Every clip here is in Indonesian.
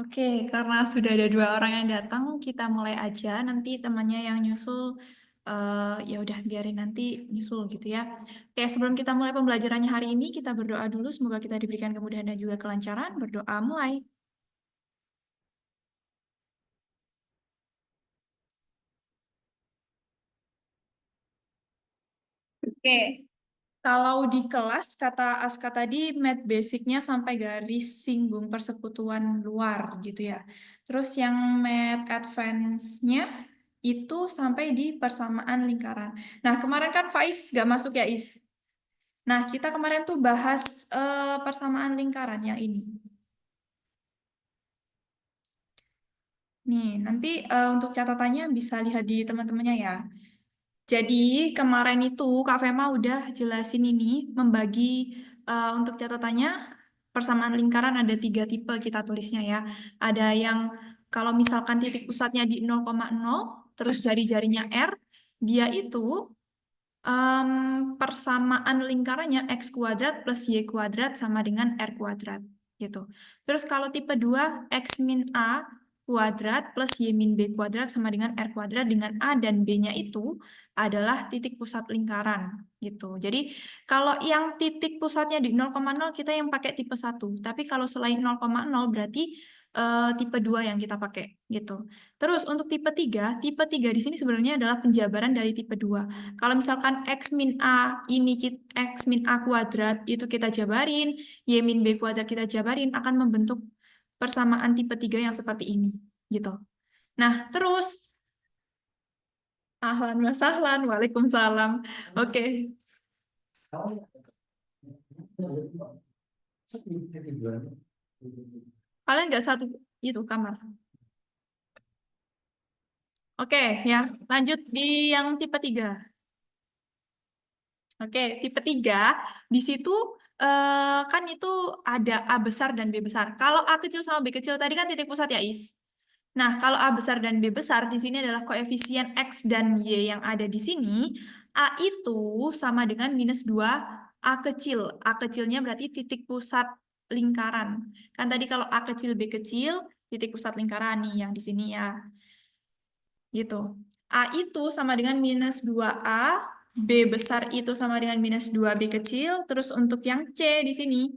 Oke, karena sudah ada dua orang yang datang, kita mulai aja. Nanti temannya yang nyusul, ya udah biarin nanti nyusul gitu ya. Oke, sebelum kita mulai pembelajarannya hari ini, kita berdoa dulu. Semoga kita diberikan kemudahan dan juga kelancaran. Berdoa mulai. Oke, kalau di kelas, kata Aska tadi, math basicnya sampai garis singgung persekutuan luar gitu ya. Terus yang math advance-nya itu sampai di persamaan lingkaran. Nah, kemarin kan Faiz gak masuk ya, Is? Nah, kita kemarin tuh bahas persamaan lingkaran yang ini. Nih, nanti untuk catatannya bisa lihat di teman-temannya ya. Jadi kemarin itu Kak Fema udah jelasin ini membagi untuk catatannya persamaan lingkaran ada tiga tipe kita tulisnya ya. Ada yang kalau misalkan titik pusatnya di 0,0 terus jari-jarinya R, dia itu persamaan lingkarannya X kuadrat plus Y kuadrat sama dengan R kuadrat gitu. Terus kalau tipe 2 X min A kuadrat plus Y min B kuadrat sama dengan R kuadrat dengan A dan B-nya itu adalah titik pusat lingkaran gitu. Jadi kalau yang titik pusatnya di 0,0 kita yang pakai tipe 1. Tapi kalau selain 0,0 berarti tipe 2 yang kita pakai gitu. Terus untuk tipe 3 di sini sebenarnya adalah penjabaran dari tipe 2. Kalau misalkan X min A ini X min A kuadrat itu kita jabarin, Y min B kuadrat kita jabarin akan membentuk persamaan tipe 3 yang seperti ini gitu. Nah, terus ahlan wa sahlan, waalaikumsalam. Oke, kalian nggak satu itu kamar. Oke, ya, lanjut di yang tipe 3. Oke, tipe 3 di situ kan itu ada A besar dan B besar. Kalau A kecil sama B kecil tadi kan titik pusat ya, Is. Nah, kalau A besar dan B besar di sini adalah koefisien X dan Y yang ada di sini. A itu sama dengan minus 2 A kecil. A kecilnya berarti titik pusat lingkaran. Kan tadi kalau A kecil B kecil, titik pusat lingkaran nih yang di sini ya. Gitu. A itu sama dengan minus 2A, B besar itu sama dengan minus 2B kecil, terus untuk yang C di sini,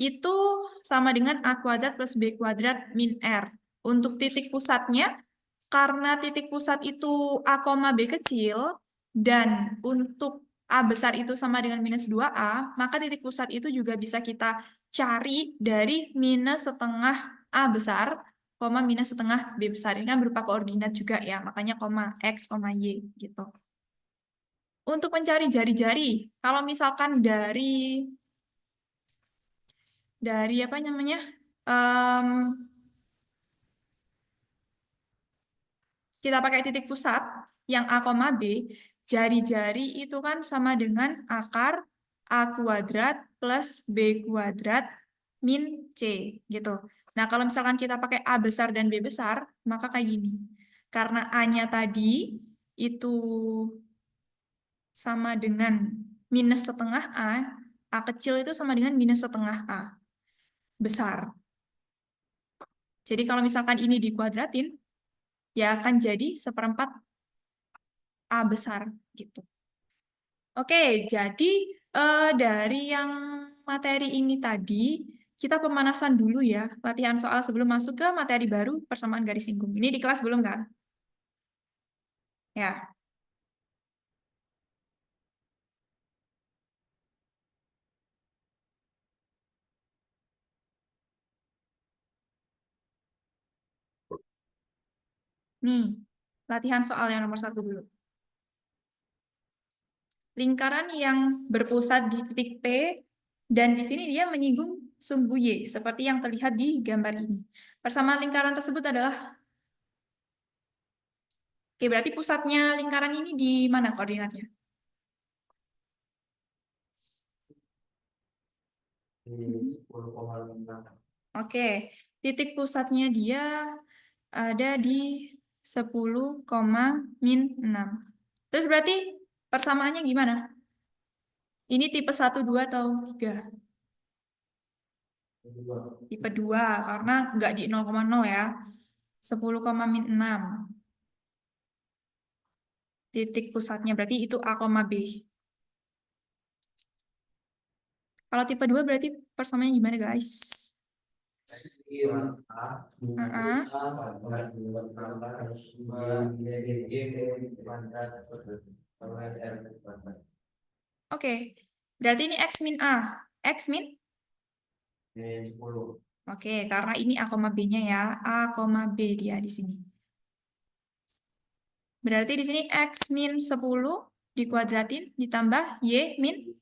itu sama dengan A kuadrat plus B kuadrat min R. Untuk titik pusatnya, karena titik pusat itu A, B kecil, dan untuk A besar itu sama dengan minus 2A, maka titik pusat itu juga bisa kita cari dari minus setengah A besar, minus setengah B besar. Ini kan berupa koordinat juga ya, makanya koma X, Y gitu. Untuk mencari jari-jari, kalau misalkan dari apa namanya, em, kita pakai titik pusat yang A, B, jari-jari itu kan sama dengan akar A kuadrat plus B kuadrat min C gitu. Nah, kalau misalkan kita pakai A besar dan B besar, maka kayak gini. Karena A-nya tadi itu sama dengan minus setengah A kecil itu sama dengan minus setengah A besar. Jadi kalau misalkan ini dikuadratin, ya akan jadi seperempat A besar gitu. Oke, jadi dari yang materi ini tadi, kita pemanasan dulu ya, latihan soal sebelum masuk ke materi baru persamaan garis singgung. Ini di kelas belum kan? Ya, nih, latihan soal yang nomor 1 dulu. Lingkaran yang berpusat di titik P, dan di sini dia menyinggung sumbu Y, seperti yang terlihat di gambar ini. Persamaan lingkaran tersebut adalah, oke, berarti pusatnya lingkaran ini di mana koordinatnya? Oke, titik pusatnya dia ada di 10, min 6. Terus berarti persamaannya gimana? Ini tipe 1, 2, atau 3? Tipe 2, karena nggak di 0,0 ya. 10, min 6. Titik pusatnya berarti itu A, B. Kalau tipe 2 berarti persamaannya gimana guys? Heeh. Oke, berarti ini X min A. X min? Oke, karena ini A, B-nya ya. A, B dia di sini. Berarti di sini X min 10 dikuadratin ditambah Y min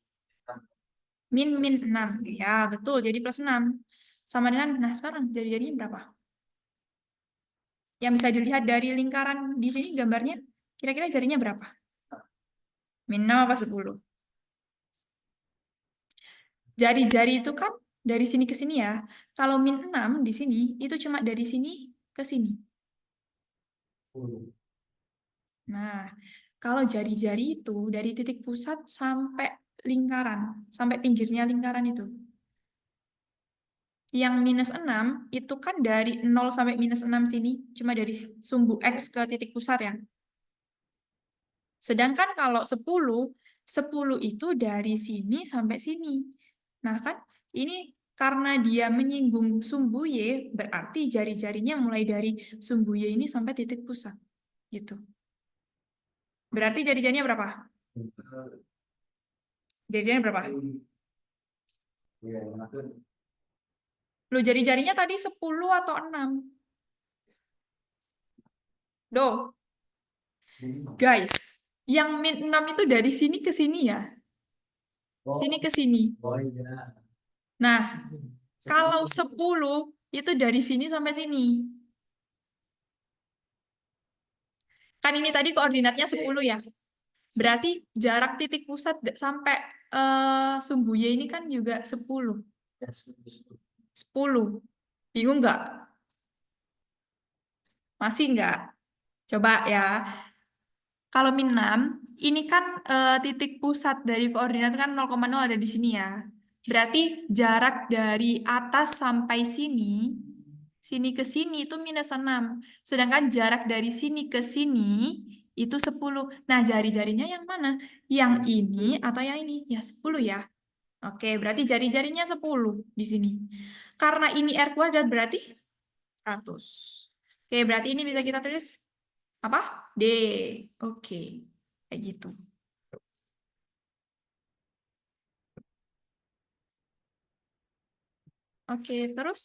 6. Ya, betul. Jadi plus 6. Sama dengan, nah sekarang jadinya berapa? Yang bisa dilihat dari lingkaran di sini gambarnya, kira-kira jarinya berapa? Min 6 apa 10? Jari-jari itu kan dari sini ke sini ya. Kalau min 6 di sini, itu cuma dari sini ke sini. Nah, kalau jari-jari itu dari titik pusat sampai lingkaran, sampai pinggirnya lingkaran itu. Yang minus 6 itu kan dari 0 sampai minus 6 sini, cuma dari sumbu X ke titik pusat ya. Sedangkan kalau 10 itu dari sini sampai sini. Nah kan, ini karena dia menyinggung sumbu Y, berarti jari-jarinya mulai dari sumbu Y ini sampai titik pusat. Gitu. Berarti jari-jarinya berapa? Jari-jarinya berapa? Lu jari-jarinya tadi 10 atau 6? Doh, guys, yang min 6 itu dari sini ke sini ya. Sini ke sini. Nah, kalau 10 itu dari sini sampai sini. Kan ini tadi koordinatnya 10 ya. Berarti jarak titik pusat sampai sumbu Y ini kan juga 10. 10. Bingung nggak? Masih nggak? Coba ya. Kalau min 6, ini kan titik pusat dari koordinat kan 0,0 ada di sini ya. Berarti jarak dari atas sampai sini sini ke sini itu minus 6. Sedangkan jarak dari sini ke sini itu 10. Nah, jari-jarinya yang mana? Yang ini atau yang ini? Ya, 10 ya. Oke, berarti jari-jarinya 10 di sini. Karena ini R kuadrat berarti 100. Oke, berarti ini bisa kita tulis apa? D. Oke, kayak gitu. Oke, terus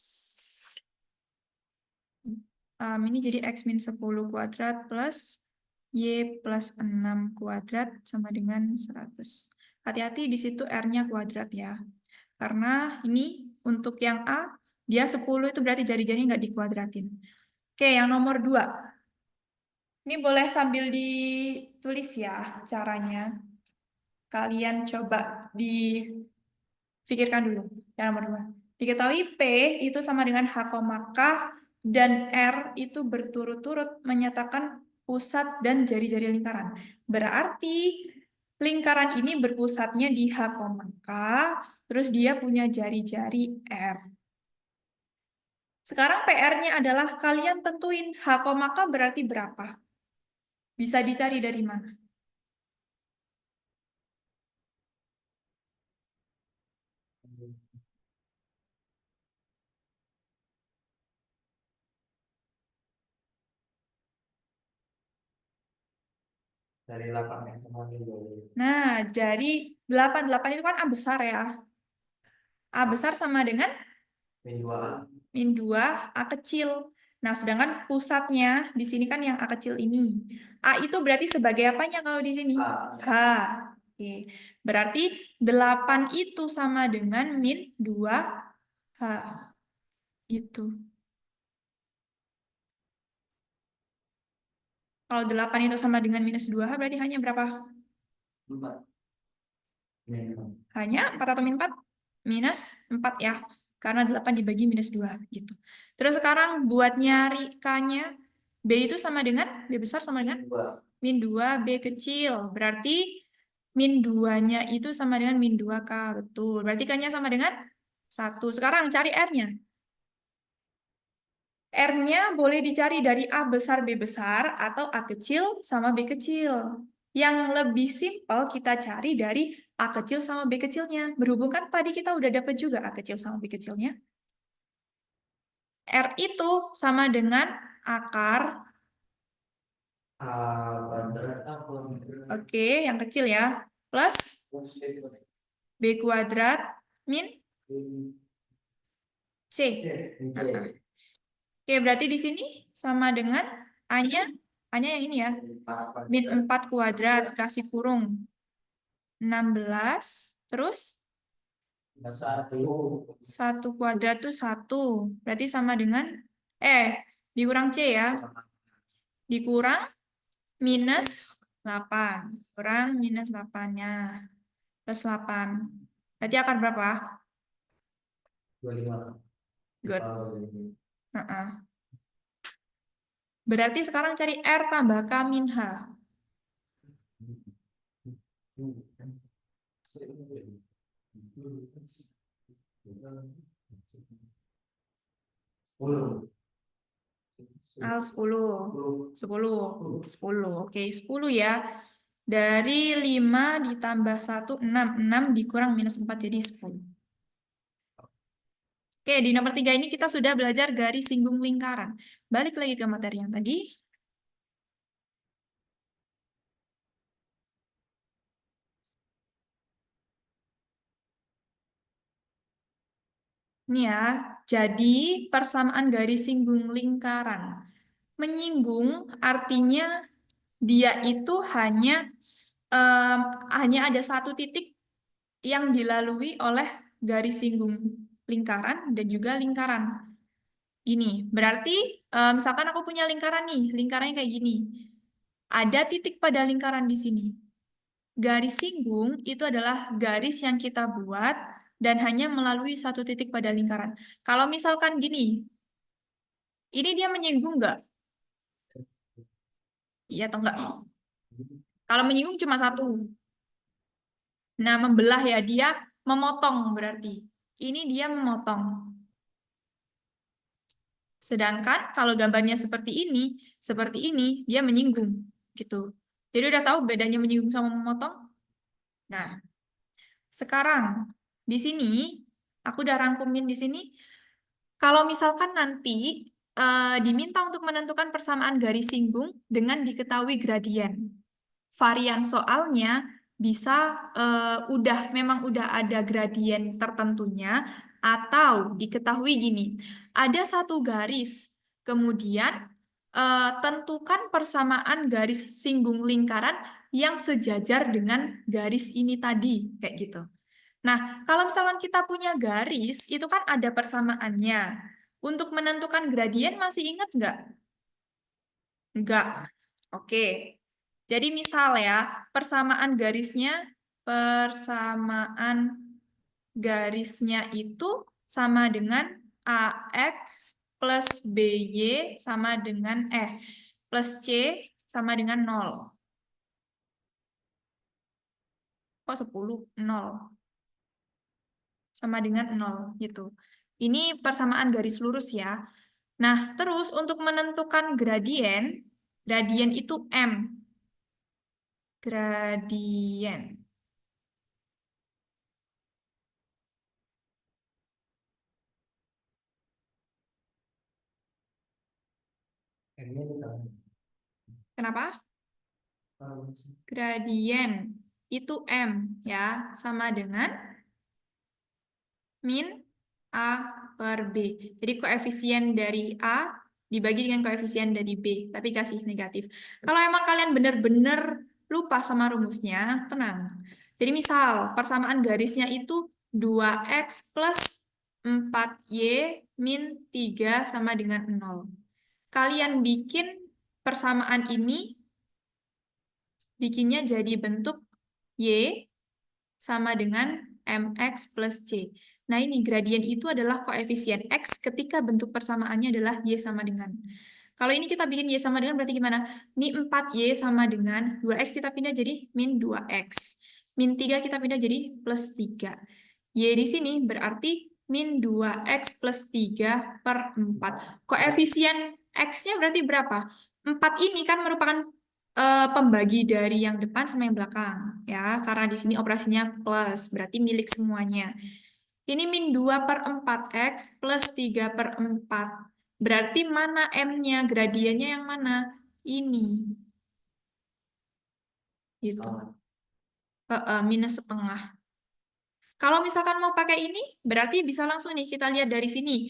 ini jadi X min 10 kuadrat plus Y plus 6 kuadrat sama dengan 100. Hati-hati di situ R-nya kuadrat ya. Karena ini untuk yang A, dia 10 itu berarti jari-jarinya nggak dikuadratin. Oke, yang nomor 2. Ini boleh sambil ditulis ya caranya. Kalian coba difikirkan dulu. Yang nomor 2. Diketahui P itu sama dengan H, K dan R itu berturut-turut menyatakan pusat dan jari-jari lingkaran. Berarti lingkaran ini berpusatnya di H, K, terus dia punya jari-jari R. Sekarang PR-nya adalah kalian tentuin H, K berarti berapa? Bisa dicari dari mana? Dari 8 yang sama ini. Nah, dari 8 itu kan A besar ya. A besar sama dengan Min 2. min 2 A kecil. Nah, sedangkan pusatnya di sini kan yang A kecil ini. A itu berarti sebagai apanya kalau di sini? H. Oke. Berarti 8 itu sama dengan min 2H. Gitu. Kalau 8 itu sama dengan minus 2H berarti hanya berapa? 4. Hanya 4 atau min 4? Minus 4 ya. Karena 8 dibagi minus 2 gitu. Terus sekarang buat nyari K-nya, B itu sama dengan, B besar sama dengan? Min 2, B kecil. Berarti min 2-nya itu sama dengan min 2K. Betul. Berarti K-nya sama dengan 1. Sekarang cari R-nya. R-nya boleh dicari dari A besar, B besar, atau A kecil sama B kecil. Yang lebih simpel kita cari dari A kecil sama B kecilnya. Berhubung kan tadi kita udah dapat juga A kecil sama B kecilnya. R itu sama dengan akar. Oke, yang kecil ya. Plus B kuadrat min C. Oke, berarti di sini sama dengan A-nya yang ini ya. Min 4 kuadrat, kasih kurung. 16, terus 1 kuadrat tuh 1. Berarti sama dengan, dikurang C ya. Dikurang minus 8. Kurang minus 8-nya. Plus 8. Berarti akan berapa? 25. Good. Berarti sekarang cari R tambah K min H. Al 10. 10. Oke, 10 ya. Dari 5 ditambah 1, 6. 6 dikurang minus 4 jadi 10. Oke, di nomor 3 ini kita sudah belajar garis singgung lingkaran. Balik lagi ke materi yang tadi. Ini ya, jadi persamaan garis singgung lingkaran. Menyinggung artinya dia itu hanya ada satu titik yang dilalui oleh garis singgung lingkaran dan juga lingkaran. Gini, berarti misalkan aku punya lingkaran nih, lingkarannya kayak gini. Ada titik pada lingkaran di sini. Garis singgung itu adalah garis yang kita buat dan hanya melalui satu titik pada lingkaran. Kalau misalkan gini, ini dia menyinggung nggak? Iya atau enggak? Kalau menyinggung cuma satu. Nah, membelah ya, dia memotong berarti. Ini dia memotong. Sedangkan kalau gambarnya seperti ini dia menyinggung gitu. Jadi udah tahu bedanya menyinggung sama memotong? Nah, sekarang di sini aku udah rangkumin di sini. Kalau misalkan nanti diminta untuk menentukan persamaan garis singgung dengan diketahui gradien. Varian soalnya bisa memang udah ada gradien tertentunya atau diketahui gini. Ada satu garis, kemudian tentukan persamaan garis singgung lingkaran yang sejajar dengan garis ini tadi, kayak gitu. Nah, kalau misalkan kita punya garis, itu kan ada persamaannya. Untuk menentukan gradien masih ingat nggak? Enggak. Oke. Jadi misal ya, persamaan garisnya itu sama dengan AX plus BY sama dengan plus C sama dengan 0. Kok 10? 0. Sama dengan 0 gitu. Ini persamaan garis lurus ya. Nah, terus untuk menentukan gradien, gradien itu M. Gradien. M-nya di kanan. Kenapa? Kalau Gradien itu M ya, sama dengan min A per B. Jadi koefisien dari A dibagi dengan koefisien dari B, tapi kasih negatif. Kalau emang kalian bener-bener lupa sama rumusnya, tenang. Jadi misal persamaan garisnya itu 2x plus 4y min 3 sama dengan 0. Kalian bikin persamaan ini, bikinnya jadi bentuk y sama dengan mx plus c. Nah, ini gradien itu adalah koefisien x ketika bentuk persamaannya adalah y sama dengan. Kalau ini kita bikin y sama dengan berarti gimana? Ini 4y sama dengan 2x kita pindah jadi min 2x. Min 3 kita pindah jadi plus 3. Y di sini berarti min 2x plus 3 per 4. Koefisien x-nya berarti berapa? 4 ini kan merupakan pembagi dari yang depan sama yang belakang ya, karena di sini operasinya plus berarti milik semuanya. Ini min 2 per 4x plus 3 per 4 berarti mana M-nya, gradiennya yang mana? Ini gitu. Minus setengah. Kalau misalkan mau pakai ini berarti bisa langsung nih kita lihat dari sini,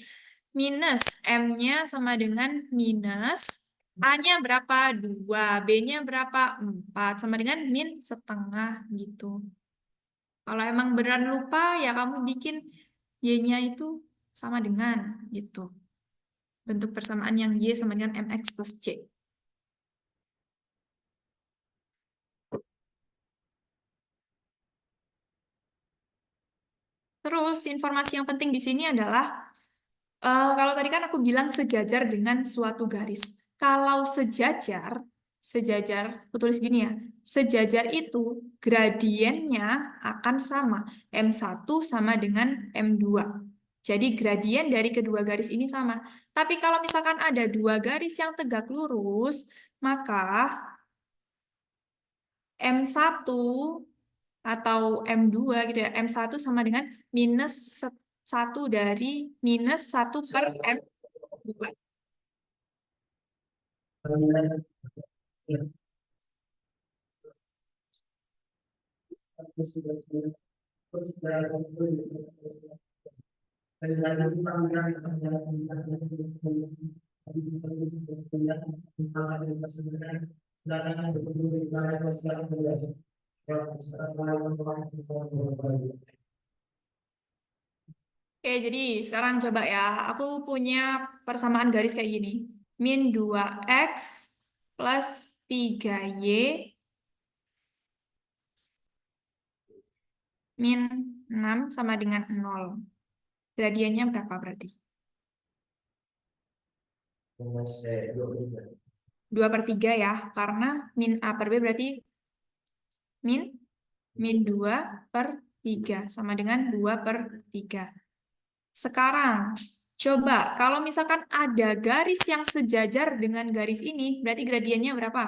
minus M-nya sama dengan minus A-nya berapa? 2, B-nya berapa? 4, sama dengan min setengah gitu. Kalau emang beneran lupa, ya kamu bikin Y-nya itu sama dengan gitu. Bentuk persamaan yang Y sama dengan MX plus C. Terus, informasi yang penting di sini adalah kalau tadi kan aku bilang sejajar dengan suatu garis. Kalau sejajar, aku tulis gini ya, sejajar itu gradiennya akan sama. M1 sama dengan M2. Jadi gradien dari kedua garis ini sama. Tapi kalau misalkan ada dua garis yang tegak lurus, maka M1 atau M2 gitu ya, M1 sama dengan minus 1 dari minus 1 per M2. Oke, jadi sekarang coba ya. Aku punya persamaan garis kayak gini. Min 2x plus 3y min 6 sama dengan 0. Gradiennya berapa berarti? minus 2 2 per 3 ya, karena min A per B berarti min 2 per 3 sama dengan 2 per 3. Sekarang Coba, kalau misalkan ada garis yang sejajar dengan garis ini, berarti gradiennya berapa?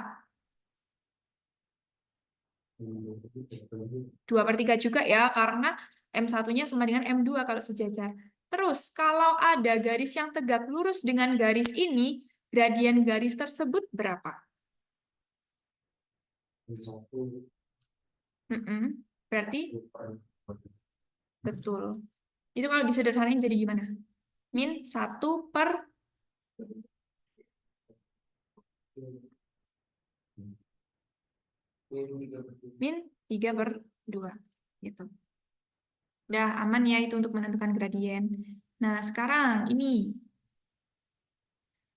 2/3 juga ya, karena M1-nya sama dengan M2 kalau sejajar. Terus, kalau ada garis yang tegak lurus dengan garis ini, gradien garis tersebut berapa? Satu. Berarti, betul. Itu kalau disederhanain jadi gimana? Min 1/, min 3/2. Gitu. Udah aman ya itu untuk menentukan gradien. Nah, sekarang ini.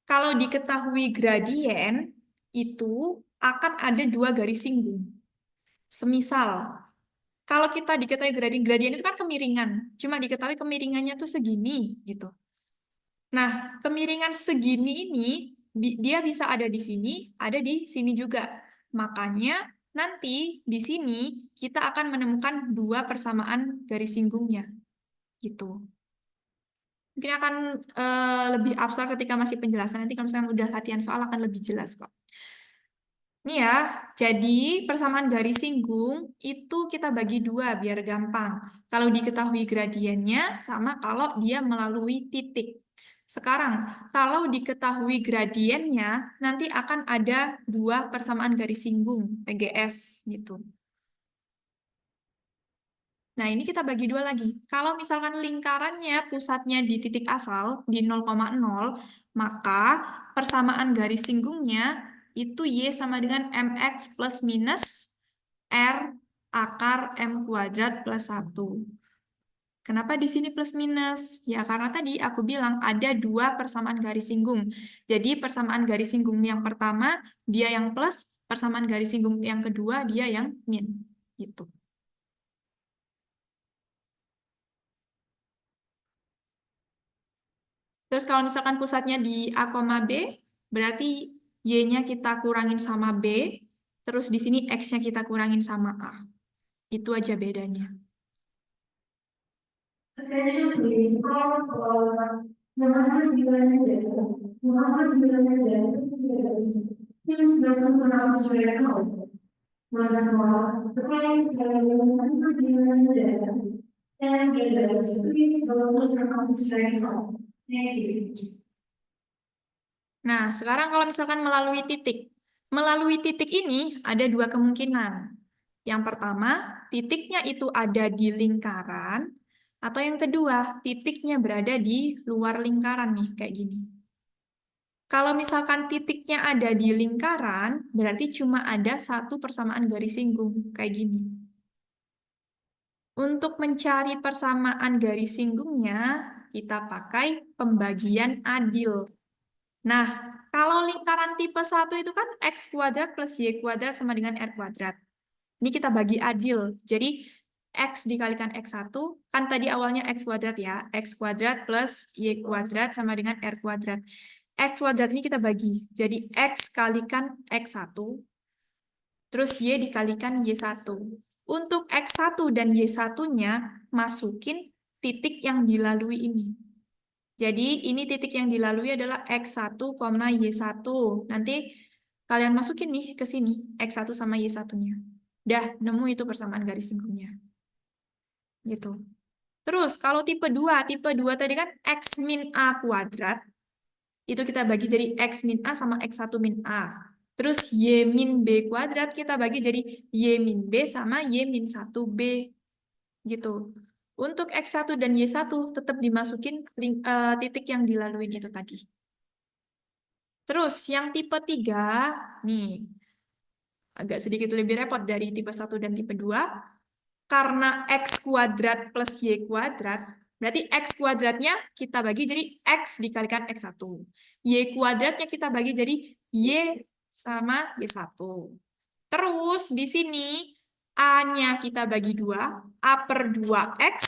Kalau diketahui gradien, itu akan ada 2 garis singgung. Semisal, kalau kita diketahui gradien, gradien itu kan kemiringan. Cuma diketahui kemiringannya tuh segini, gitu. Nah, kemiringan segini ini, dia bisa ada di sini, ada di sini juga. Makanya, nanti di sini kita akan menemukan 2 persamaan garis singgungnya. Gitu. Mungkin akan lebih abstrak ketika masih penjelasan. Nanti kalau misalnya udah latihan soal akan lebih jelas kok. Ini ya, jadi persamaan garis singgung itu kita bagi 2 biar gampang. Kalau diketahui gradiennya sama kalau dia melalui titik. Sekarang, kalau diketahui gradiennya, nanti akan ada 2 persamaan garis singgung, PGS gitu. Nah, ini kita bagi 2 lagi. Kalau misalkan lingkarannya pusatnya di titik asal, di 0,0, maka persamaan garis singgungnya itu Y sama dengan MX plus minus R akar M kuadrat plus 1. Kenapa di sini plus minus? Ya, karena tadi aku bilang ada 2 persamaan garis singgung. Jadi, persamaan garis singgung yang pertama, dia yang plus, persamaan garis singgung yang kedua, dia yang min. Gitu. Terus kalau misalkan pusatnya di A, B, berarti Y-nya kita kurangin sama B, terus di sini X-nya kita kurangin sama A. Itu aja bedanya. Nah, sekarang kalau misalkan melalui titik. Melalui titik ini ada 2 kemungkinan. Yang pertama, titiknya itu ada di lingkaran. Atau yang kedua, titiknya berada di luar lingkaran nih, kayak gini. Kalau misalkan titiknya ada di lingkaran, berarti cuma ada 1 persamaan garis singgung, kayak gini. Untuk mencari persamaan garis singgungnya, kita pakai pembagian adil. Nah, kalau lingkaran tipe 1 itu kan X kuadrat plus Y kuadrat sama dengan R kuadrat. Ini kita bagi adil. Jadi, X dikalikan X1, kan tadi awalnya X kuadrat ya. X kuadrat plus Y kuadrat sama dengan R kuadrat. X kuadrat ini kita bagi. Jadi, X kalikan X1, terus Y dikalikan Y1. Untuk X1 dan Y1-nya, masukin titik yang dilalui ini. Jadi ini titik yang dilalui adalah X1, Y1. Nanti kalian masukin nih ke sini, X1 sama Y1-nya. Dah, nemu itu persamaan garis singgungnya. Gitu. Terus kalau tipe 2 tadi kan X min A kuadrat. Itu kita bagi jadi X min A sama X1 min A. Terus Y min B kuadrat kita bagi jadi Y min B sama Y min 1B. Gitu. Untuk X1 dan Y1 tetap dimasukin titik yang dilalui itu tadi. Terus yang tipe 3, nih, agak sedikit lebih repot dari tipe 1 dan tipe 2. Karena X kuadrat plus Y kuadrat, berarti X kuadratnya kita bagi jadi X dikalikan X1. Y kuadratnya kita bagi jadi Y sama Y1. Terus di sini A-nya kita bagi 2, A per 2X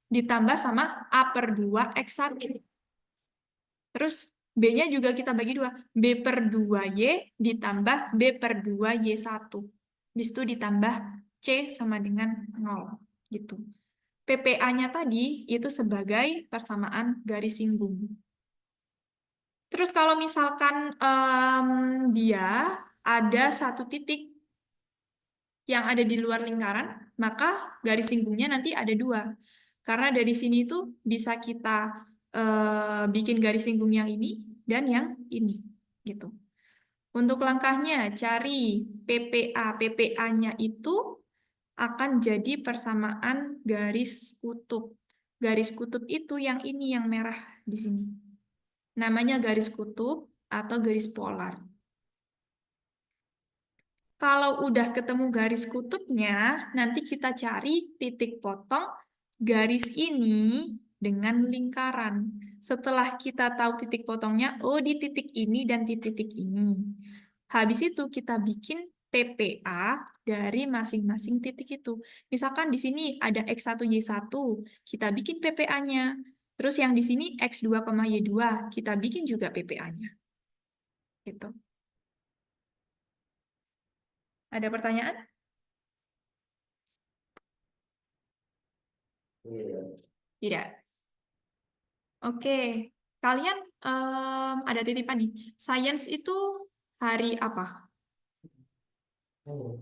ditambah sama A per 2X1. Terus B-nya juga kita bagi 2, B per 2Y ditambah B per 2Y1. Habis itu ditambah C sama dengan 0. Gitu. PPA-nya tadi itu sebagai persamaan garis singgung. Terus kalau misalkan dia ada satu titik yang ada di luar lingkaran, maka garis singgungnya nanti ada dua. Karena dari sini tuh bisa kita bikin garis singgung yang ini dan yang ini, gitu. Untuk langkahnya, cari PPA. PPA-nya itu akan jadi persamaan garis kutub. Garis kutub itu yang ini, yang merah di sini. Namanya garis kutub atau garis polar. Kalau udah ketemu garis kutubnya, nanti kita cari titik potong garis ini dengan lingkaran. Setelah kita tahu titik potongnya, oh di titik ini dan di titik ini. Habis itu kita bikin PPA dari masing-masing titik itu. Misalkan di sini ada X1, Y1, kita bikin PPA-nya. Terus yang di sini X2, Y2, kita bikin juga PPA-nya. Gitu. Ada pertanyaan? Iya. Tidak. Oke, kalian ada titipan nih. Sains itu hari apa? Oh,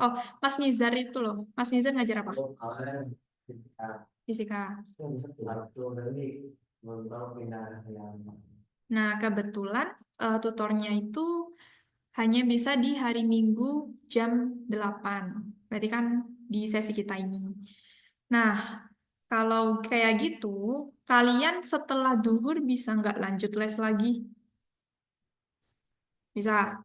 Oh, Mas Nizar itu loh. Mas Nizar ngajar apa? awalnya kita Fisika. bisa waktu dari mentok pindah yang Nah, kebetulan tutornya itu hanya bisa di hari Minggu jam 8. Berarti kan di sesi kita ini. Nah, kalau kayak gitu, kalian setelah duhur bisa nggak lanjut les lagi? Bisa.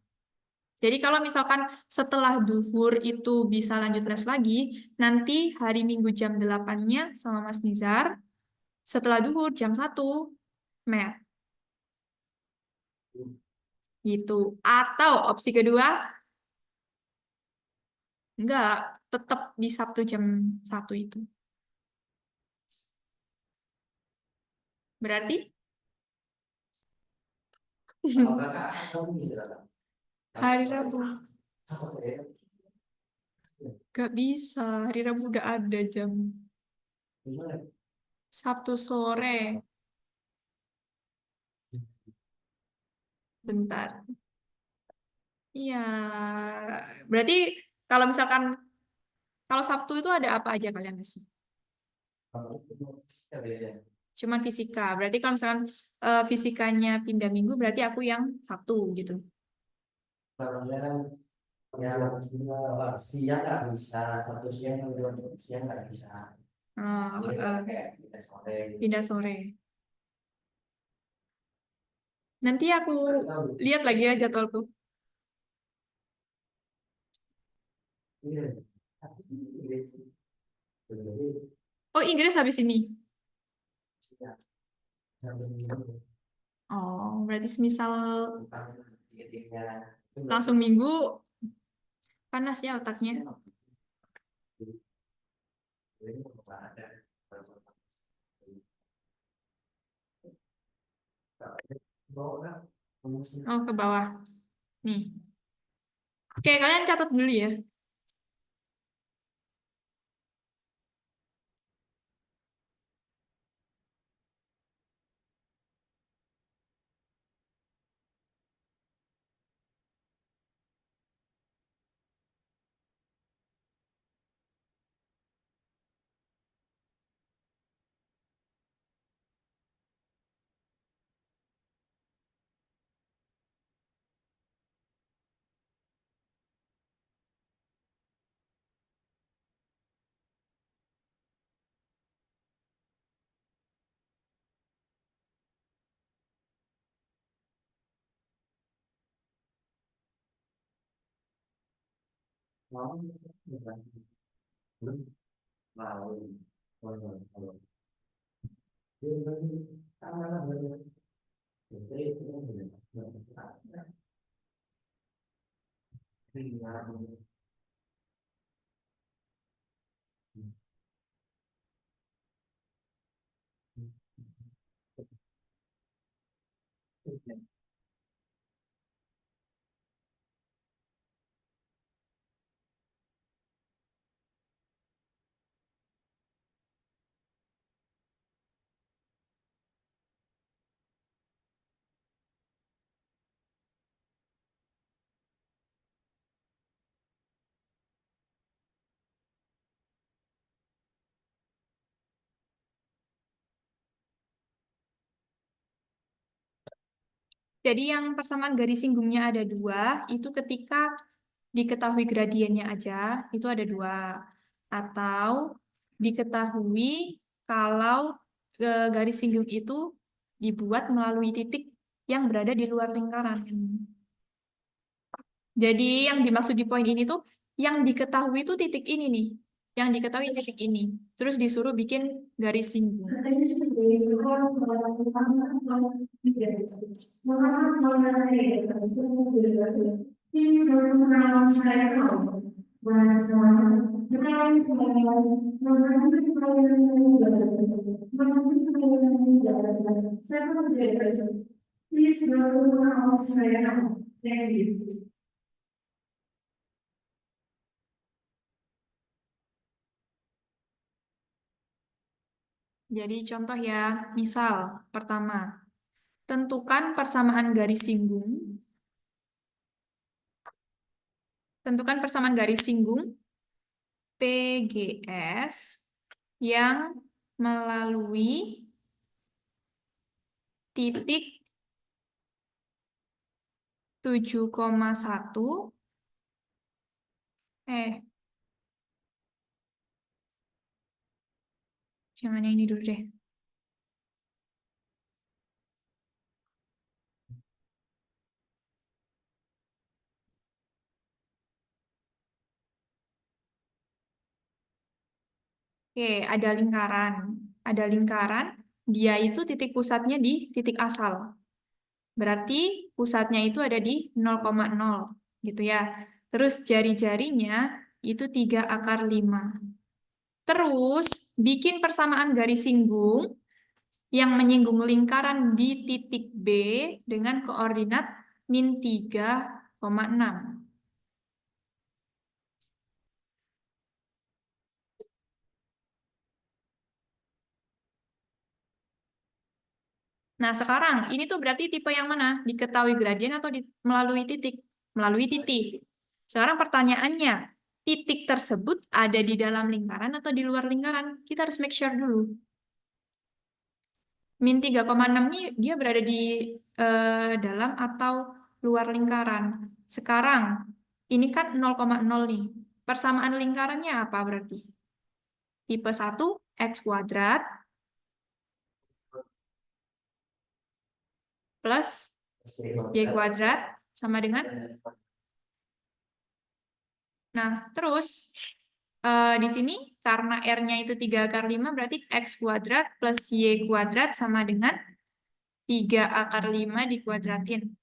Jadi kalau misalkan setelah duhur itu bisa lanjut les lagi, nanti hari Minggu jam 8-nya sama Mas Nizar, setelah duhur jam 1, math, gitu. Atau opsi kedua, enggak, tetap di Sabtu jam 1 itu. Berarti kalau kakak kamu bisa hari Rabu, apa ya? gak bisa, hari Rabu udah ada jam Gimana? Sabtu sore, bentar. Iya, berarti kalau misalkan, kalau Sabtu itu ada apa aja kalian masih? Kamu itu bisa beda. Cuman fisika. Berarti kalau misalkan fisikanya pindah minggu, berarti aku yang Sabtu gitu. Karena kan yang siang nggak bisa, satu siang dua siang nggak bisa. Oh, Jadi kayak kita sore. pindah sore. Nanti aku lihat lagi ya jadwalku. Iya. Tapi ini jadi Oh, Inggris habis ini. siang sampai minggu Oh, berarti semisal bukan titiknya itu nggak langsung minggu, panas ya otaknya. ini nggak ada. Bawa kan? Oh, ke bawah. Nih. Oke, kalian catat dulu ya. Mau bukan belum mau mau Jadi yang persamaan garis singgungnya ada 2, itu ketika diketahui gradiennya aja, itu ada 2. Atau diketahui kalau garis singgung itu dibuat melalui titik yang berada di luar lingkaran. Jadi yang dimaksud di poin ini tuh, yang diketahui itu titik ini nih. Yang diketahui titik ini. Terus disuruh bikin garis singgung. Jadi contoh ya, misal pertama, tentukan persamaan garis singgung. Tentukan persamaan garis singgung PGS yang melalui titik 7,1 jangan yang ini dulu deh. Oke, ada lingkaran. Ada lingkaran, dia itu titik pusatnya di titik asal. Berarti pusatnya itu ada di 0,0 gitu ya. Terus jari-jarinya itu 3/5. Terus bikin persamaan garis singgung yang menyinggung lingkaran di titik B dengan koordinat -3,6. Nah, sekarang ini tuh berarti tipe yang mana? Diketahui gradien atau melalui titik? Melalui titik. Sekarang pertanyaannya, titik tersebut ada di dalam lingkaran atau di luar lingkaran? Kita harus make sure dulu. -3,6 ini dia berada di dalam atau luar lingkaran. Sekarang, ini kan 0,0 nih. Persamaan lingkarannya apa berarti? Tipe 1, X kuadrat plus Y kuadrat sama dengan. Nah, terus di sini karena R-nya itu 3/5 berarti X kuadrat plus Y kuadrat sama dengan 3/5 dikuadratin.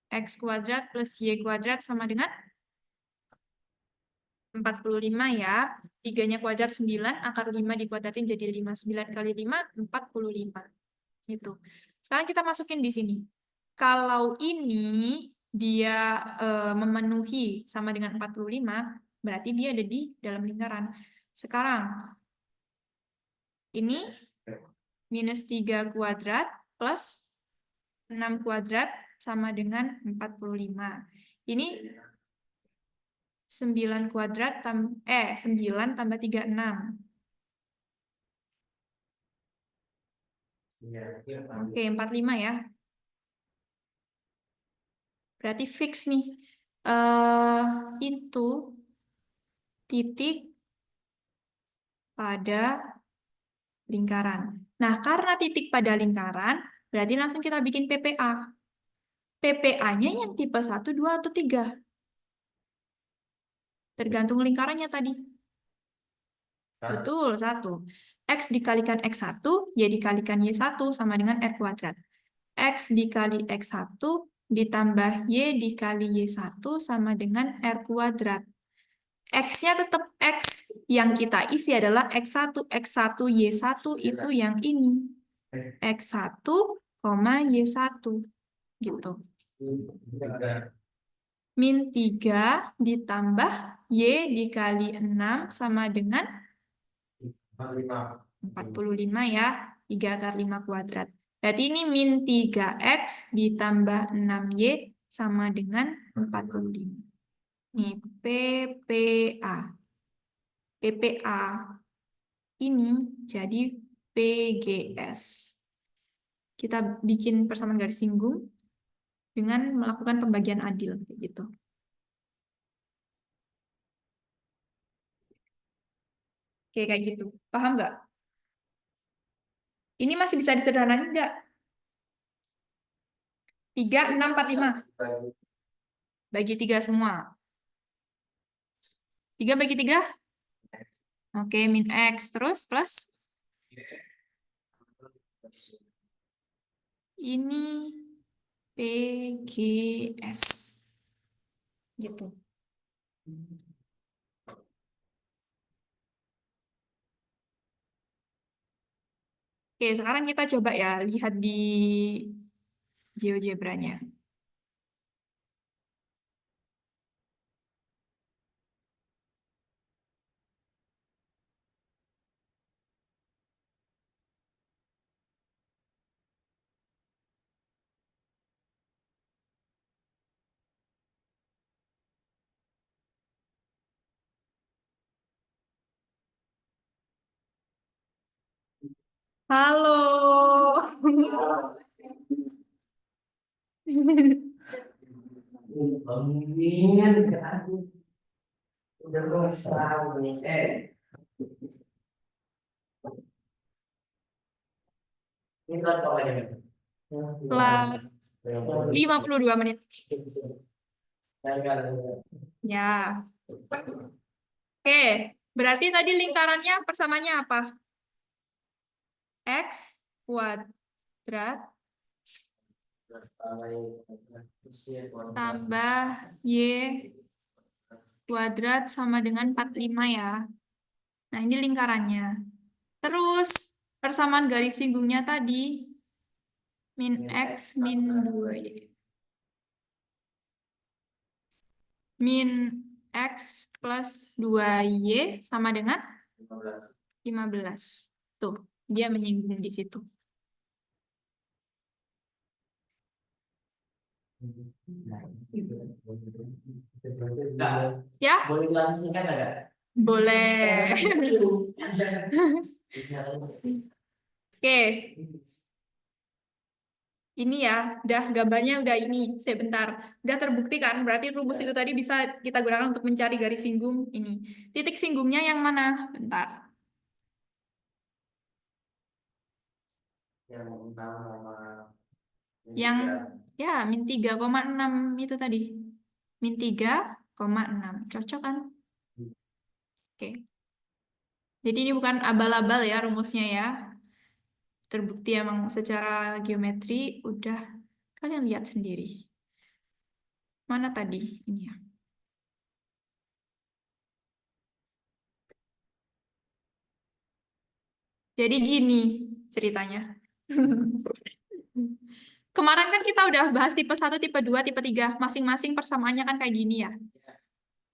X kuadrat plus Y kuadrat sama dengan 45 ya. 3-nya kuadrat 9, akar 5 dikuadratin jadi 5. 9 kali 5, 45. Gitu. Sekarang kita masukin di sini. Kalau ini dia memenuhi sama dengan 45, berarti dia ada di dalam lingkaran. Sekarang, ini -3 kuadrat plus 6 kuadrat sama dengan 45. Ini 9 kuadrat 9 tambah 36. Oke, 45 ya. Berarti fix nih. Itu titik pada lingkaran. Nah, karena titik pada lingkaran, berarti langsung kita bikin PPA. PPA-nya yang tipe 1, 2, atau 3? Tergantung lingkarannya tadi. Betul, 1. X dikalikan X1, Y dikalikan Y1 sama dengan R kuadrat. X dikali X1 ditambah Y dikali Y1 sama dengan R kuadrat. X-nya tetap X. Yang kita isi adalah X1. X1, Y1 itu yang ini. X1, Y1. Gitu. -3 ditambah Y dikali 6 sama dengan 45 ya. 3/5 kuadrat. Berarti ini -3X ditambah 6Y sama dengan 45. Nih, PPA. PPA ini jadi PGS. Kita bikin persamaan garis singgung. dengan melakukan pembagian adil gitu. Oke, kayak gitu. Paham nggak? Ini masih bisa disederhanakan nggak? 3, 6, 4, 5. Bagi 3 semua. 3 bagi 3? Oke, min X. Terus plus? Ini PGS. Gitu. Oke, sekarang kita coba ya lihat di GeoGebra-nya. Halo. Amin, udah mau tahu nih. Ini kan apa ya? Setelah 52 menit. Ya. Oke, berarti tadi lingkarannya persamaannya apa? X kuadrat tambah Y kuadrat sama dengan 45 ya. Nah, ini lingkarannya. Terus, persamaan garis singgungnya tadi, min X min 2Y. Min X plus 2Y sama dengan 15. Tuh, dia menyinggung di situ. Ya? Boleh jelasin singkat nggak? Boleh. Oke. Ini ya, udah gambarnya udah ini. Sebentar. Udah terbukti kan? Berarti rumus itu tadi bisa kita gunakan untuk mencari garis singgung ini. Titik singgungnya yang mana? Bentar. Yang 6 sama Yang ya min 3,6 itu tadi. Min 3,6. Cocok kan? Oke. Jadi ini bukan abal-abal ya rumusnya ya. Terbukti emang secara geometri udah kalian lihat sendiri. Mana tadi? Ini ya. Jadi gini ceritanya. Kemarin kan kita udah bahas tipe 1, tipe 2, tipe 3. Masing-masing persamaannya kan kayak gini ya.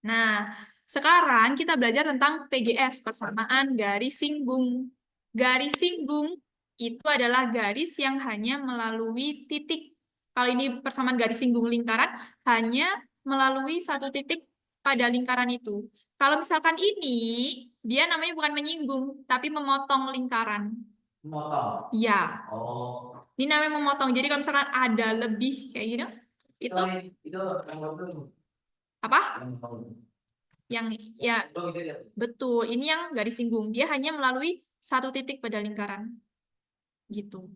Nah, sekarang kita belajar tentang PGS, persamaan garis singgung. Garis singgung itu adalah garis yang hanya melalui titik. Kalau ini persamaan garis singgung lingkaran, hanya melalui satu titik pada lingkaran itu. Kalau misalkan ini, dia namanya bukan menyinggung, tapi memotong lingkaran. Memotong. Ya, Oh. ini namanya memotong. Jadi kalau misalkan ada lebih kayak gini, itu Itu yang baru. apa? Yang ya betul. Ini yang garis singgung. Dia hanya melalui satu titik pada lingkaran. Gitu.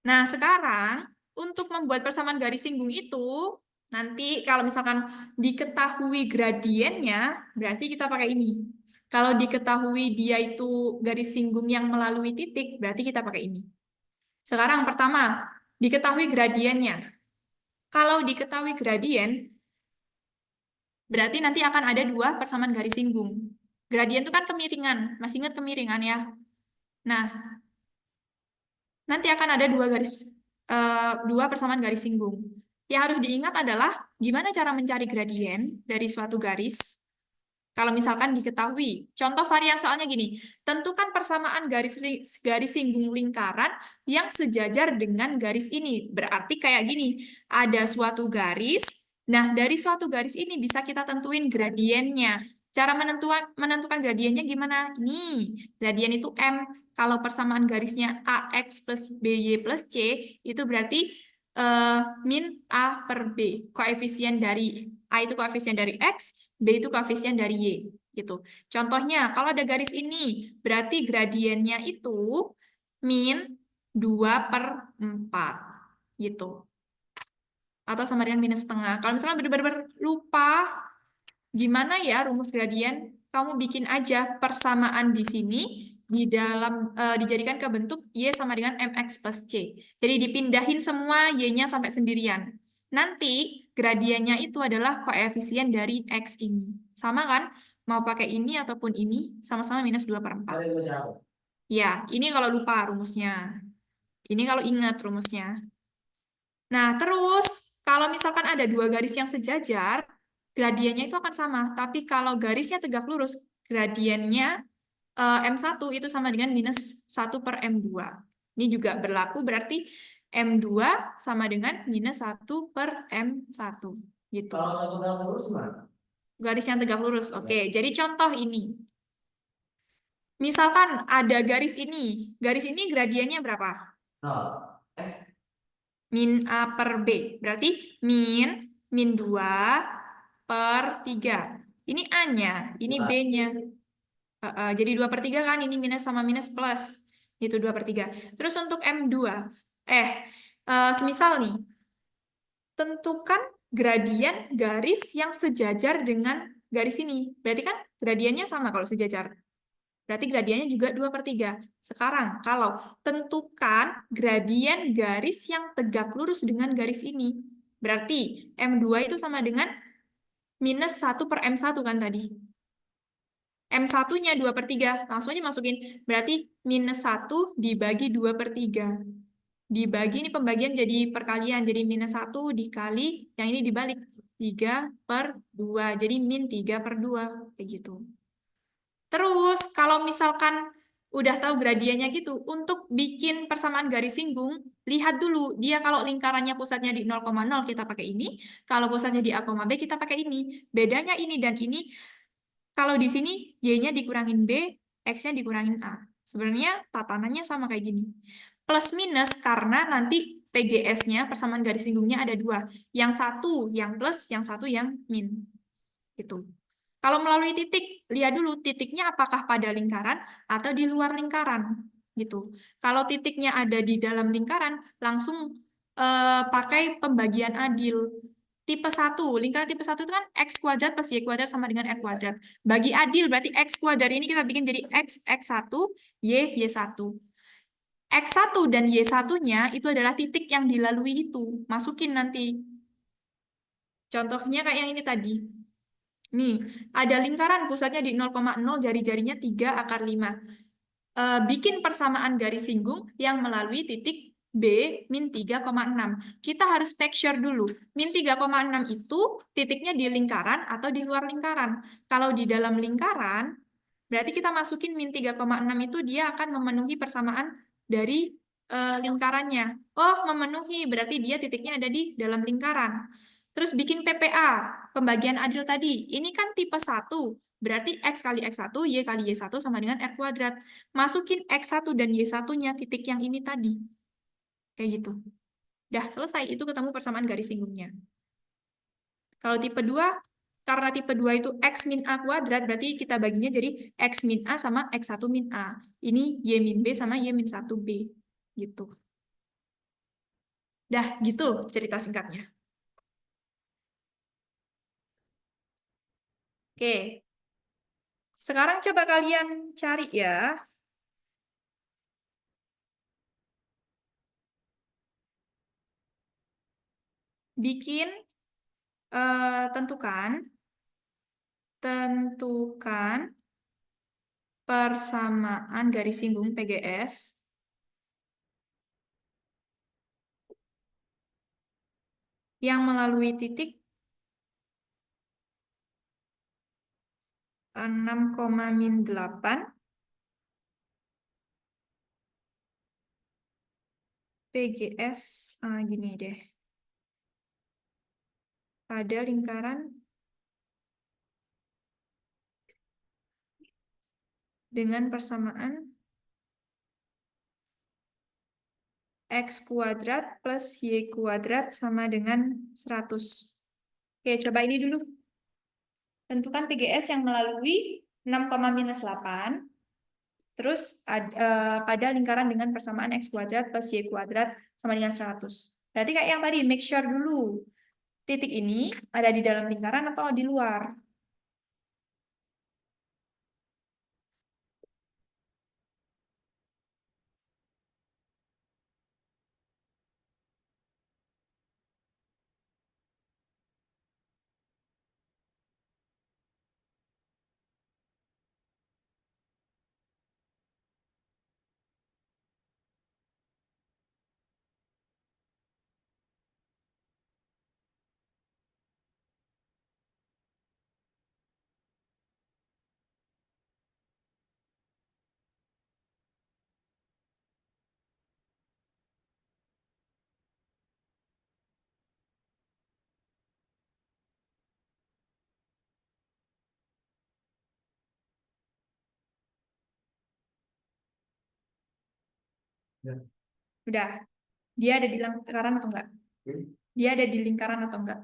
Nah, sekarang untuk membuat persamaan garis singgung itu, nanti kalau misalkan diketahui gradiennya, berarti kita pakai ini. Kalau diketahui dia itu garis singgung yang melalui titik, berarti kita pakai ini. Sekarang pertama, diketahui gradiennya. Kalau diketahui gradien, berarti nanti akan ada dua persamaan garis singgung. Gradien itu kan kemiringan. Masih ingat kemiringan ya? Nah, nanti akan ada dua persamaan garis singgung. Yang harus diingat adalah gimana cara mencari gradien dari suatu garis. Kalau misalkan diketahui, contoh varian soalnya gini, tentukan persamaan garis singgung lingkaran yang sejajar dengan garis ini. Berarti kayak gini, ada suatu garis, nah dari suatu garis ini bisa kita tentuin gradiennya. Cara menentukan gradiennya gimana? Ini, gradien itu M. Kalau persamaan garisnya AX plus BY plus C, itu berarti min A per B. Koefisien dari A itu koefisien dari X, B itu koefisien dari Y. Gitu. Contohnya, kalau ada garis ini, berarti gradiennya itu min 2/4. Gitu. Atau sama dengan minus setengah. Kalau misalnya benar-benar lupa, gimana ya rumus gradien? Kamu bikin aja persamaan di sini, di dalam dijadikan ke bentuk Y sama dengan MX plus C. Jadi dipindahin semua Y-nya sampai sendirian. Nanti gradiennya itu adalah koefisien dari X ini. Sama kan? Mau pakai ini ataupun ini, sama-sama minus 2/4. Ya, ini kalau lupa rumusnya. Ini kalau ingat rumusnya. Nah, terus kalau misalkan ada dua garis yang sejajar, gradiennya itu akan sama. Tapi kalau garisnya tegak lurus, gradiennya M1 itu sama dengan minus 1/M2. Ini juga berlaku berarti M2 sama dengan minus 1/M1. Gitu. Kalau tegak lurus gimana? Garis yang tegak lurus. Oke, jadi contoh ini. Misalkan ada garis ini. Garis ini gradiennya berapa? Nol. Min A per B. Berarti min 2/3. Ini A-nya, ini B-nya. Jadi 2/3 kan, ini minus sama minus plus. Itu 2/3. Terus untuk M2, semisal nih, tentukan gradien garis yang sejajar dengan garis ini. Berarti kan gradiennya sama kalau sejajar. Berarti gradiennya juga 2/3. Sekarang, kalau tentukan gradien garis yang tegak lurus dengan garis ini. Berarti M2 itu sama dengan minus 1/M1 kan tadi. M1-nya 2/3. Langsung aja masukin. Berarti minus 1 dibagi 2/3. Dibagi, ini pembagian jadi perkalian. Jadi minus 1 dikali, yang ini dibalik. 3/2. Jadi min 3/2. Kayak gitu. Terus, kalau misalkan udah tahu gradiennya gitu, untuk bikin persamaan garis singgung, lihat dulu, dia kalau lingkarannya pusatnya di 0,0 kita pakai ini, kalau pusatnya di A, B kita pakai ini. Bedanya ini dan ini, kalau di sini Y-nya dikurangin B, X-nya dikurangin A. Sebenarnya tatanannya sama kayak gini. Plus minus karena nanti PGS-nya, persamaan garis singgungnya ada dua. Yang satu yang plus, yang satu yang min. Gitu. Kalau melalui titik, lihat dulu titiknya apakah pada lingkaran atau di luar lingkaran. Gitu. Kalau titiknya ada di dalam lingkaran, langsung pakai pembagian adil. Tipe 1, lingkaran tipe 1 itu kan X kuadrat plus Y kuadrat sama dengan R kuadrat. Bagi adil berarti X kuadrat ini kita bikin jadi X1, Y1. X1 dan Y1-nya itu adalah titik yang dilalui itu. Masukin nanti. Contohnya kayak yang ini tadi. Nih, ada lingkaran pusatnya di 0,0, jari-jarinya 3/5. Bikin persamaan garis singgung yang melalui titik B min 3,6. Kita harus make sure dulu. Min 3,6 itu titiknya di lingkaran atau di luar lingkaran. Kalau di dalam lingkaran, berarti kita masukin min 3,6 itu dia akan memenuhi persamaan dari lingkarannya. Oh, memenuhi, berarti dia titiknya ada di dalam lingkaran. Terus bikin PPA, pembagian adil tadi. Ini kan tipe 1, berarti X kali X1, Y kali Y1 sama dengan R kuadrat. Masukin X1 dan Y1-nya titik yang ini tadi. Kayak gitu. Dah selesai, itu ketemu persamaan garis singgungnya. Kalau tipe 2, karena tipe 2 itu X min A kuadrat, berarti kita baginya jadi X min A sama X1 min A. Ini Y min B sama Y min 1B. Gitu. Dah gitu cerita singkatnya. Oke. Sekarang coba kalian cari ya. Bikin, tentukan persamaan garis singgung PGS yang melalui titik 6,8 PGS, gini deh, pada lingkaran dengan persamaan X kuadrat plus Y kuadrat sama dengan 100. Oke, coba ini dulu. Tentukan PGS yang melalui 6,-8. Terus pada lingkaran dengan persamaan X kuadrat plus Y kuadrat sama dengan 100. Berarti kayak yang tadi, make sure dulu. Titik ini ada di dalam lingkaran atau di luar. Ya. Udah. Dia ada di lingkaran atau enggak? Dia ada di lingkaran atau enggak?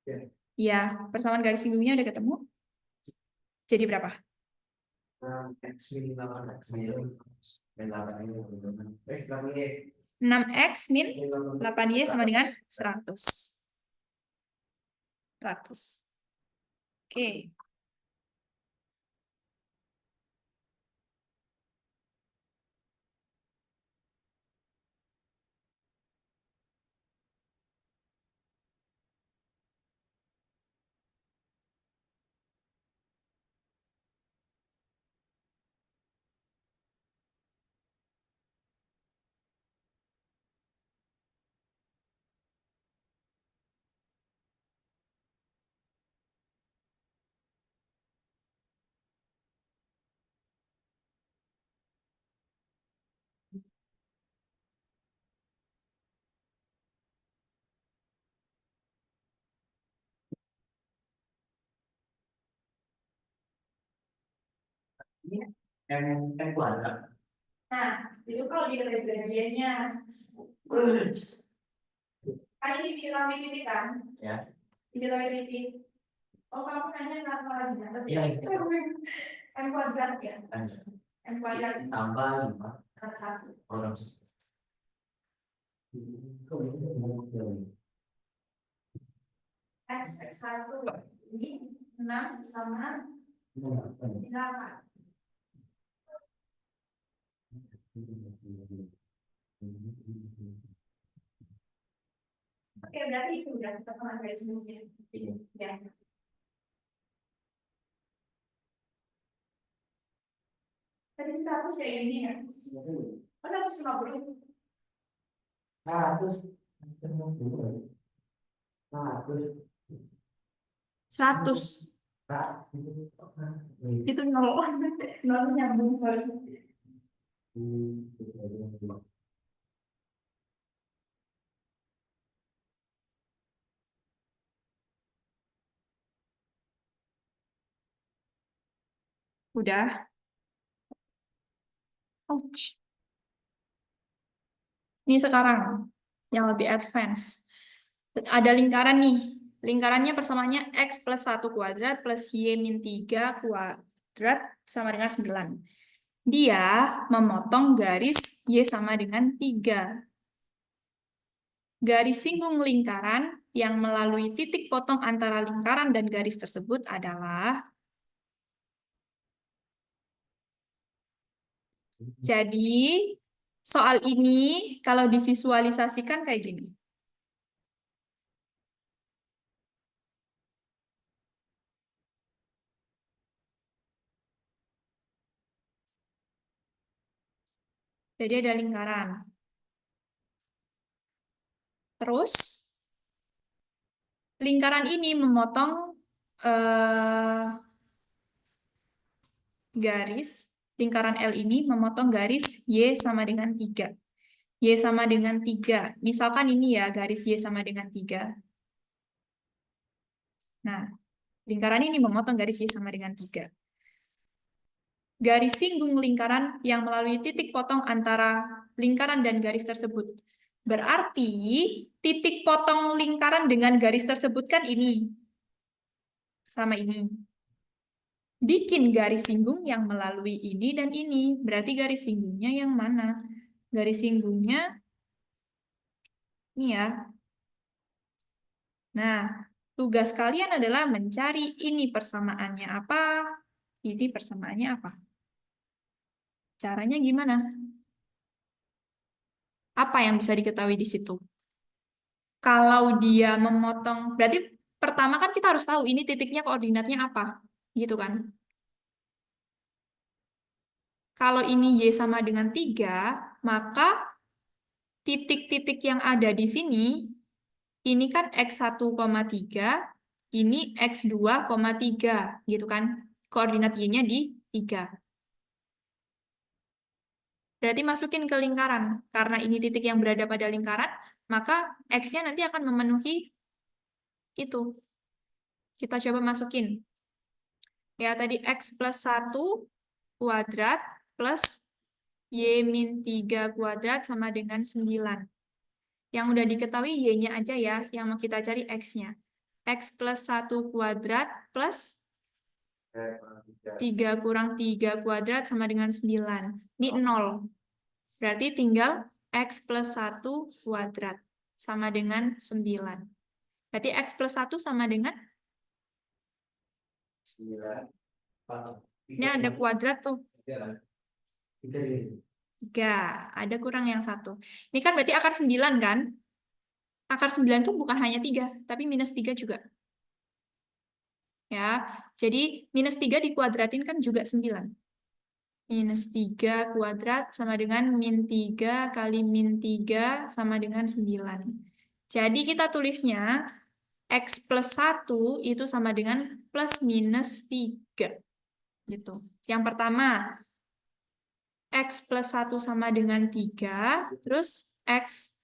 Ya. Iya, persamaan garis singgungnya udah ketemu. Jadi berapa? X min 8 X min 8 ini 8Y. 6X min 8Y sama dengan 100. 100. Oke. Ini M kuadrat. Nah, itu kalau di bagiannya kan ini bilang titik kan? Ya. Bilang titik. Oh, kamu nanya kenapa lagi? Iya. M kuadrat ya? M kuadrat Tambah 5 1. orang. X1 ini 6 sama 8. Oke, berarti itu udah pertemuan dari sebelumnya. Ya. Tadi 100 ya ini ya? Oh, 150. 100. Itu nol. Nol nyambung, sorry. Udah. Ouch. Ini sekarang yang lebih advance. Ada lingkaran nih. Lingkarannya persamaannya X plus 1 kuadrat plus Y min 3 kuadrat sama dengan 9. Dia memotong garis Y sama dengan 3. Garis singgung lingkaran yang melalui titik potong antara lingkaran dan garis tersebut adalah. Jadi, soal ini kalau divisualisasikan kayak gini. Jadi ada lingkaran. Terus, lingkaran ini memotong garis, lingkaran L ini memotong garis Y sama dengan 3. Y sama dengan 3. Misalkan ini ya, garis Y sama dengan 3. Nah, lingkaran ini memotong garis Y sama dengan 3. Garis singgung lingkaran yang melalui titik potong antara lingkaran dan garis tersebut. Berarti titik potong lingkaran dengan garis tersebut kan ini. Sama ini. Bikin garis singgung yang melalui ini dan ini. Berarti garis singgungnya yang mana? Garis singgungnya ini ya. Nah, tugas kalian adalah mencari ini persamaannya apa, ini persamaannya apa. Caranya gimana? Apa yang bisa diketahui di situ? Kalau dia memotong, berarti pertama kan kita harus tahu ini titiknya koordinatnya apa, gitu kan? Kalau ini Y sama dengan 3, maka titik-titik yang ada di sini, ini kan X1,3, ini X2,3, gitu kan? Koordinat Y-nya di 3. Berarti masukin ke lingkaran. Karena ini titik yang berada pada lingkaran, maka X-nya nanti akan memenuhi itu. Kita coba masukin. Ya, tadi X plus 1 kuadrat plus Y min 3 kuadrat sama dengan 9. Yang udah diketahui Y-nya aja ya, yang mau kita cari X-nya. X plus 1 kuadrat plus 3 kurang 3 kuadrat sama dengan 9. Ini 0. Berarti tinggal X plus 1 kuadrat sama dengan 9. Berarti X plus 1 sama dengan, 9. ini ada kuadrat tuh. 3. 3. Ada kurang yang 1. Ini kan berarti akar 9 kan? Akar 9 tuh bukan hanya 3, tapi minus 3 juga. Ya, jadi minus 3 dikuadratin kan juga 9. Minus 3 kuadrat sama dengan min 3 kali min 3 sama dengan 9. Jadi kita tulisnya X plus 1 itu sama dengan plus minus 3. Gitu. Yang pertama, X plus 1 sama dengan 3, terus X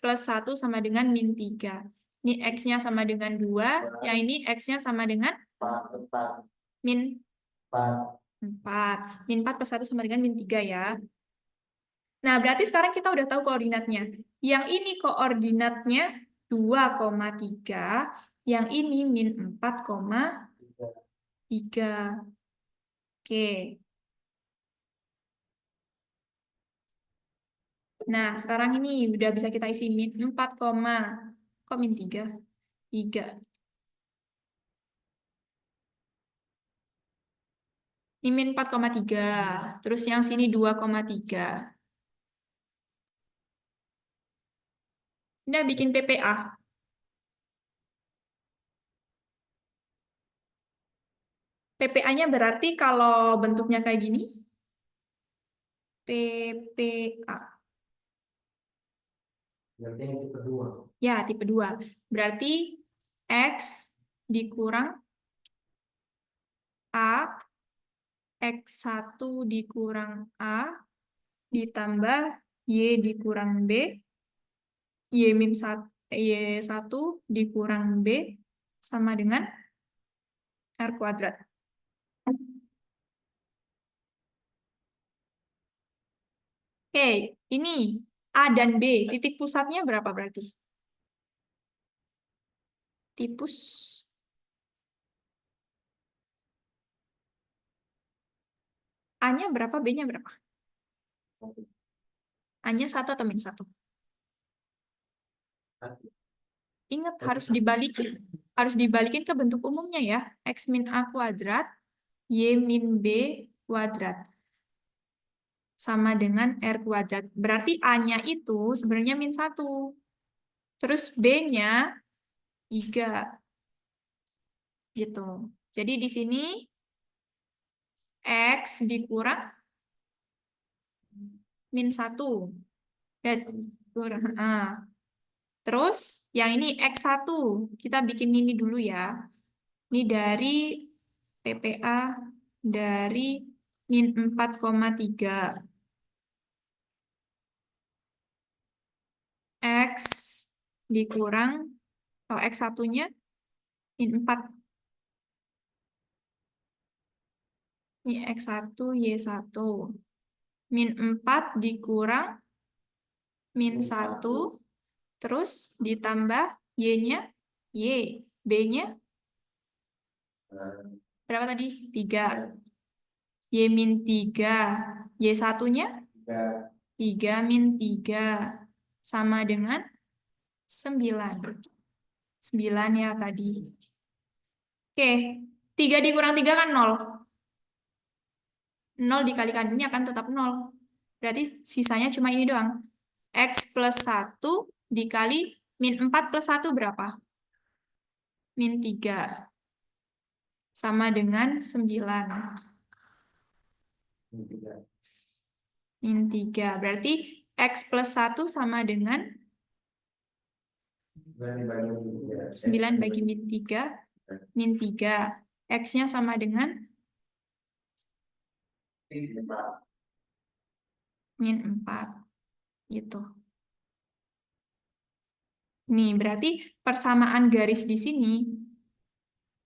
plus 1 sama dengan min 3. Ini X-nya sama dengan 2, yang ini X-nya sama dengan 4. min 4. 4. Min 4 plus 1 sama dengan min 3 ya. Nah, berarti sekarang kita udah tahu koordinatnya. Yang ini koordinatnya 2,3, yang ini min 4,3. Oke. Nah, sekarang ini udah bisa kita isi min 4, kok min 3? 3. Ini min 4,3. Terus yang sini 2,3. Udah bikin PPA. PPA-nya berarti kalau bentuknya kayak gini, PPA. Berarti yang tipe 2. Ya, tipe 2. Berarti X dikurang A, X1 dikurang A, ditambah Y dikurang B, Y1 dikurang B, sama dengan R kuadrat. Oke, ini A dan B, titik pusatnya berapa berarti? Tipus. A-nya berapa, B-nya berapa? A-nya 1 atau min 1? Ingat, harus dibalikin. Harus dibalikin ke bentuk umumnya ya. X min A kuadrat, Y min B kuadrat. Sama dengan R kuadrat. Berarti A-nya itu sebenarnya min 1. Terus B-nya 3. Gitu. Jadi di sini X dikurang min 1. Dan kurang. Terus yang ini X1. Kita bikin ini dulu ya. Ini dari PPA dari min 4,3. X dikurang, X1-nya min 4. Ini X1, Y1. min 4 dikurang min 1, terus ditambah Y-nya, Y. B-nya berapa tadi? 3. Y min 3. Y satunya? 3 min 3. Sama dengan 9. 9 ya tadi. Oke, 3 dikurang 3 kan 0. 0 dikalikan ini akan tetap 0. Berarti sisanya cuma ini doang. X plus 1 dikali min 4 plus 1 berapa? Min 3. Sama dengan 9. Min 3. Berarti X plus 1 sama dengan 9 bagi min 3. Min 3. X-nya sama dengan min 4. Gitu. Nih, berarti persamaan garis di sini,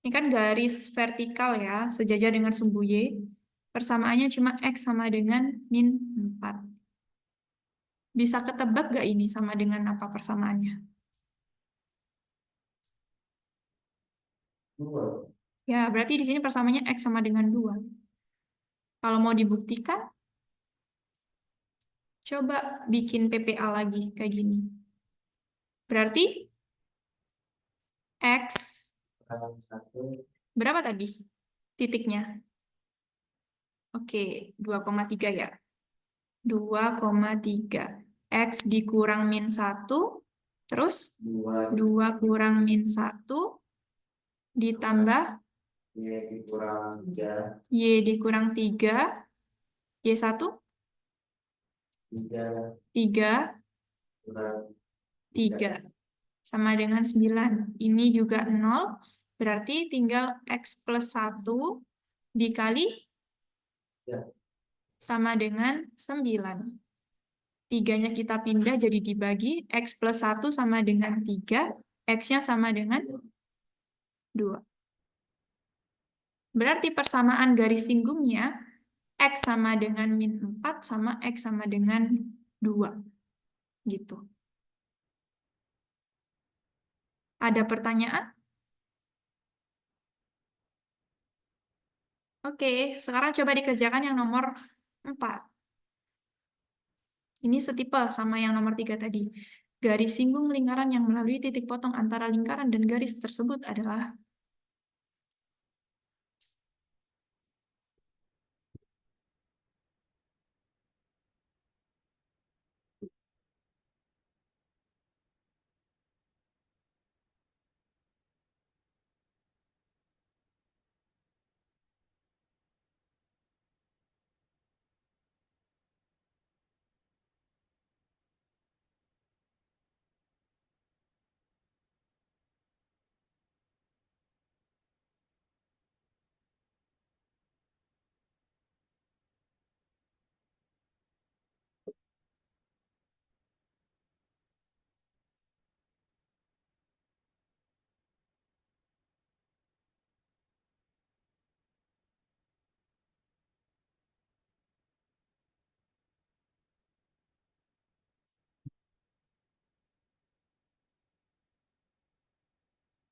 ini kan garis vertikal ya, sejajar dengan sumbu Y. Persamaannya cuma X sama dengan min 4. Bisa ketebak gak ini sama dengan apa persamaannya? Ya, berarti di sini persamaannya X sama dengan 2. Kalau mau dibuktikan, coba bikin PPA lagi kayak gini. Berarti X berapa tadi titiknya? Oke, 2,3 ya. 2,3. X dikurang min 1, terus 2 kurang min 1, ditambah Y dikurang 3, Y1, 3, 3. Sama dengan 9. Ini juga 0, berarti tinggal X plus 1 dikali sama dengan 9. 3-nya kita pindah jadi dibagi, X plus 1 sama dengan 3, X-nya sama dengan 2. Berarti persamaan garis singgungnya, X sama dengan min 4 sama X sama dengan 2. Gitu. Ada pertanyaan? Oke, sekarang coba dikerjakan yang nomor 4. Ini setipe sama yang nomor 3 tadi. Garis singgung lingkaran yang melalui titik potong antara lingkaran dan garis tersebut adalah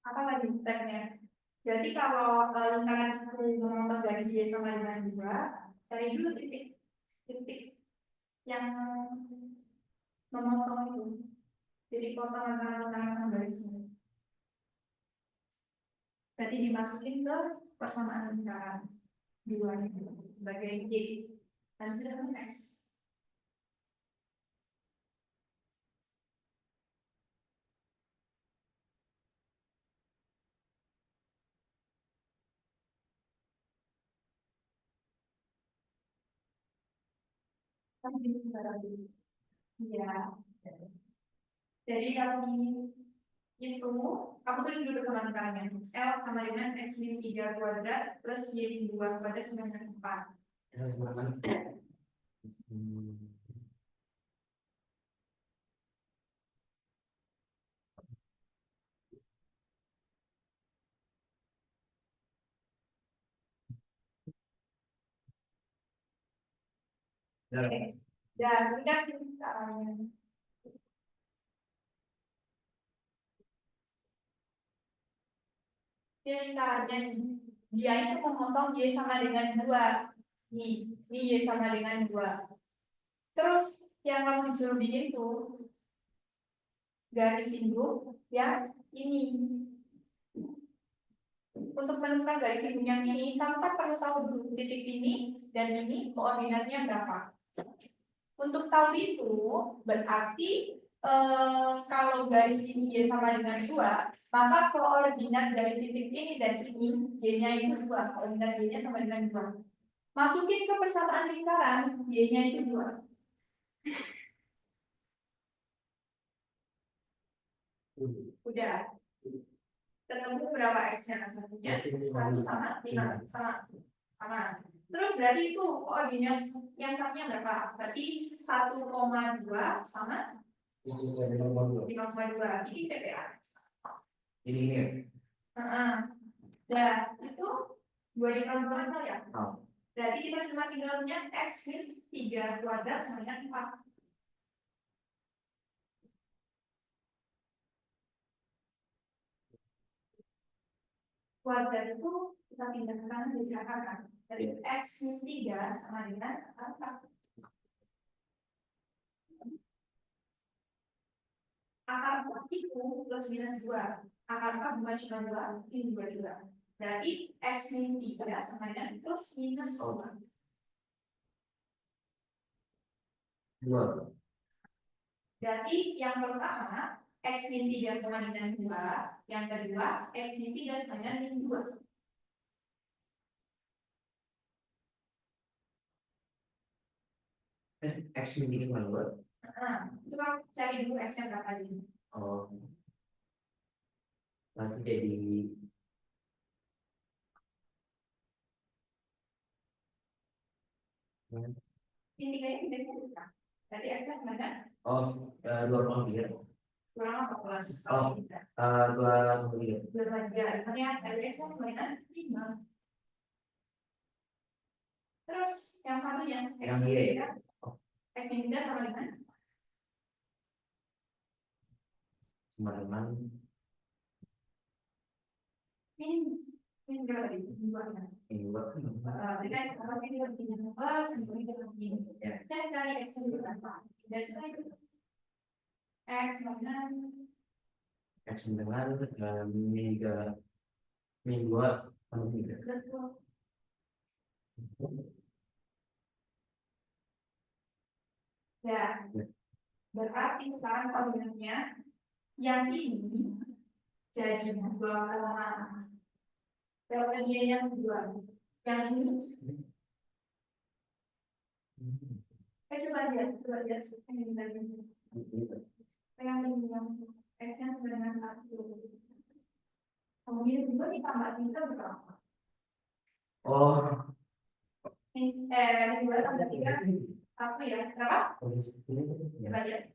apa lagi stepnya? Jadi kalau lingkaran itu memotong garis Y sama dengan 2, cari dulu titik yang memotong itu. Jadi potong antara lingkaran sama garisnya. Berarti dimasukin ke persamaan lingkaran 2 sebagai Y. Nanti dengan X. Ya, jadi kalau ini itu, aku tulis dulu kemarin-kemarinnya. L sama dengan X min 3 kuadrat plus Y min 2 kuadrat sama dengan 4. Oke. Dan ini kan ini lingkarannya nih. Dia itu memotong Y sama dengan 2. Nih, ini Y sama dengan 2. Terus yang kamu disuruh bikin tuh garis singgung yang ini. Untuk menemukan garis singgung yang ini, kamu kan perlu tahu dulu titik ini dan ini koordinatnya berapa. Untuk tahu itu, berarti kalau garis ini Y sama dengan 2, maka koordinat dari titik ini dan ini, Y-nya itu 2. Koordinat Y-nya sama dengan 2. Masukin ke persamaan lingkaran, Y-nya itu 2. Udah. Ketemu berapa X-nya satunya? 1 sama 5. Sama. Terus berarti itu koordinat yang satunya berapa? Berarti 1,2 sama 5,2. Ini PPA. Ini ya. Dan itu 2 ya. Berarti kita cuma tinggal punya X min 3 kuadrat sama dengan 4. Kuadrat itu kita pindahkan jadi akar kan. Jadi X min 3 sama dengan 4. Akar 4 itu plus minus 2. Akar 4 bukan cuma 2, ini 2 juga. Berarti X min 3 sama dengan plus minus 2. 2. Berarti yang pertama X min 3 sama dengan 2. Yang kedua X min 3 sama dengan min 2. X min 3 sama 2. Coba cari dulu X nya berapa sih? Oh. Nanti jadi Ini kayaknya tidak. Berarti X nya mana? 2,3. Kurang apa plus? 2,3. 2,3. Makanya dari X nya sama dengan 5. Terus yang satunya X min 3. X min 3 sama dengan min berapa tadi? 2. Dengan apa sih kita bikin plus, kemudian begini. Dan cari X nya berapa? Dan itu X dengan min 2 sama 3. betul. Ya, berarti sekarang koordinatnya yang ini jadi 2, delta Y yang 2. Yang ini coba lihat ini tadi. Yang ini yang X-nya sebenarnya 1. Kemudian juga ditambah 3 berapa? Ini 2 tambah 3 1 ya. Berapa? Coba lihat.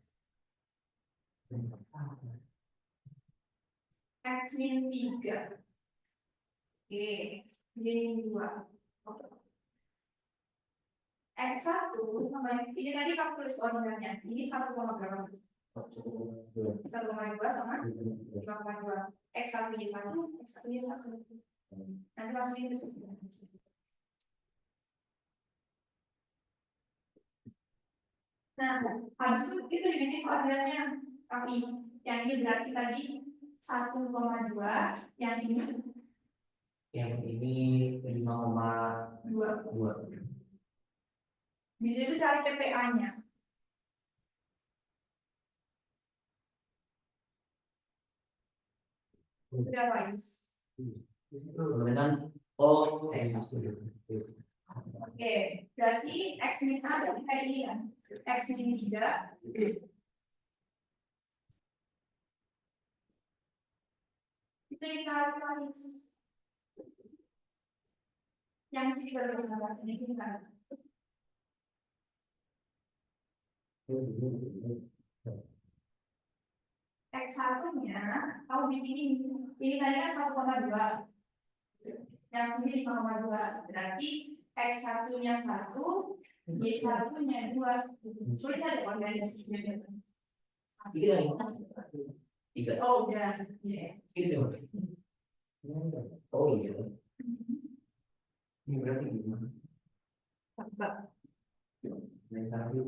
X min 3. Oke, Y min 2. Oke. X1 sama ini tadi kamu tulis koordinatnya. Ini 1, berapa? 1,2 sama 5,2. X1 Y1, X1 Y1. Nanti masukin ke sini. Nah, habis itu dibikin koordinatnya. Tapi yang ini berarti tadi 1,2, yang ini 5,2. Bisa itu cari PPA-nya. Berapa guys? Kemudian Oke, berarti X min A berarti kayak ini kan. X min 3. Itu dikali yang sini baru ini kan. X1-nya kamu bikin ini tadi kan 1,2. Yang sini 5,2. Berarti X1-nya 1, Y1-nya 2. Sulit aja organisasinya. Tiga. Oh, udah. Iya. Oh iya. Ini berarti gimana? Yang satu.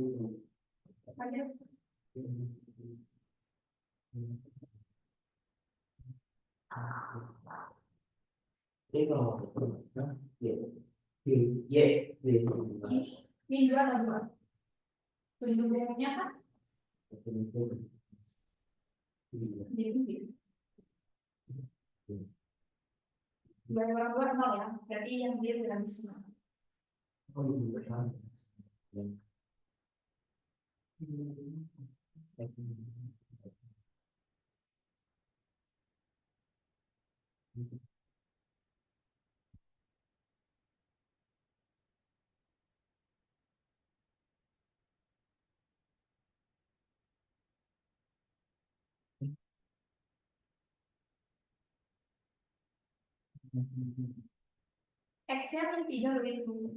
Ini kalau Ini 2 atau 2? Bentuk bentuknya kan? Divisi. 2 ya. Berarti yang dia udah bisa. Oh iya. X-nya kan 3 begitu.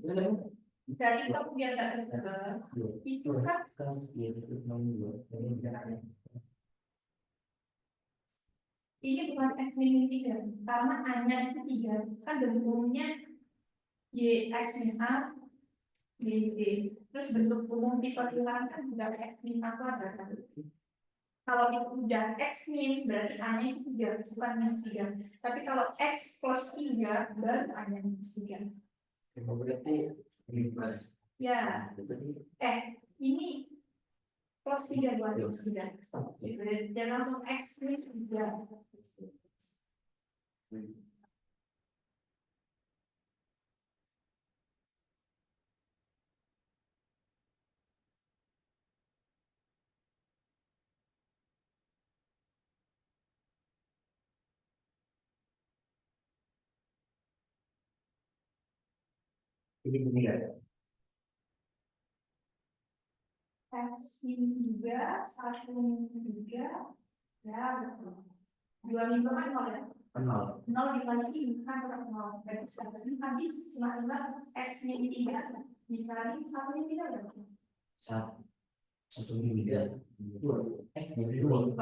Berarti kamu biar nggak deket. Itu kan ini bukan X min 3 karena A-nya itu 3 kan bentuknya Y X min A min B. Terus bentuk umum tipe ulang kan juga X min A kuadrat kan. Kalau itu udah X min berarti A-nya itu 3 bukan minus 3. Tapi kalau X plus 3 baru A-nya minus 3. Berarti ini plus. Ya. Ini plus 3 buat X 3. Dan langsung X min 3. Ini ya. X min 3, 1 min 3, ya 2 min kan 0 ya? 0 dikali kan 0. Berarti sekarang habis cuma X min 3 dikali 1 min 3 berarti? 1 min 3. 2.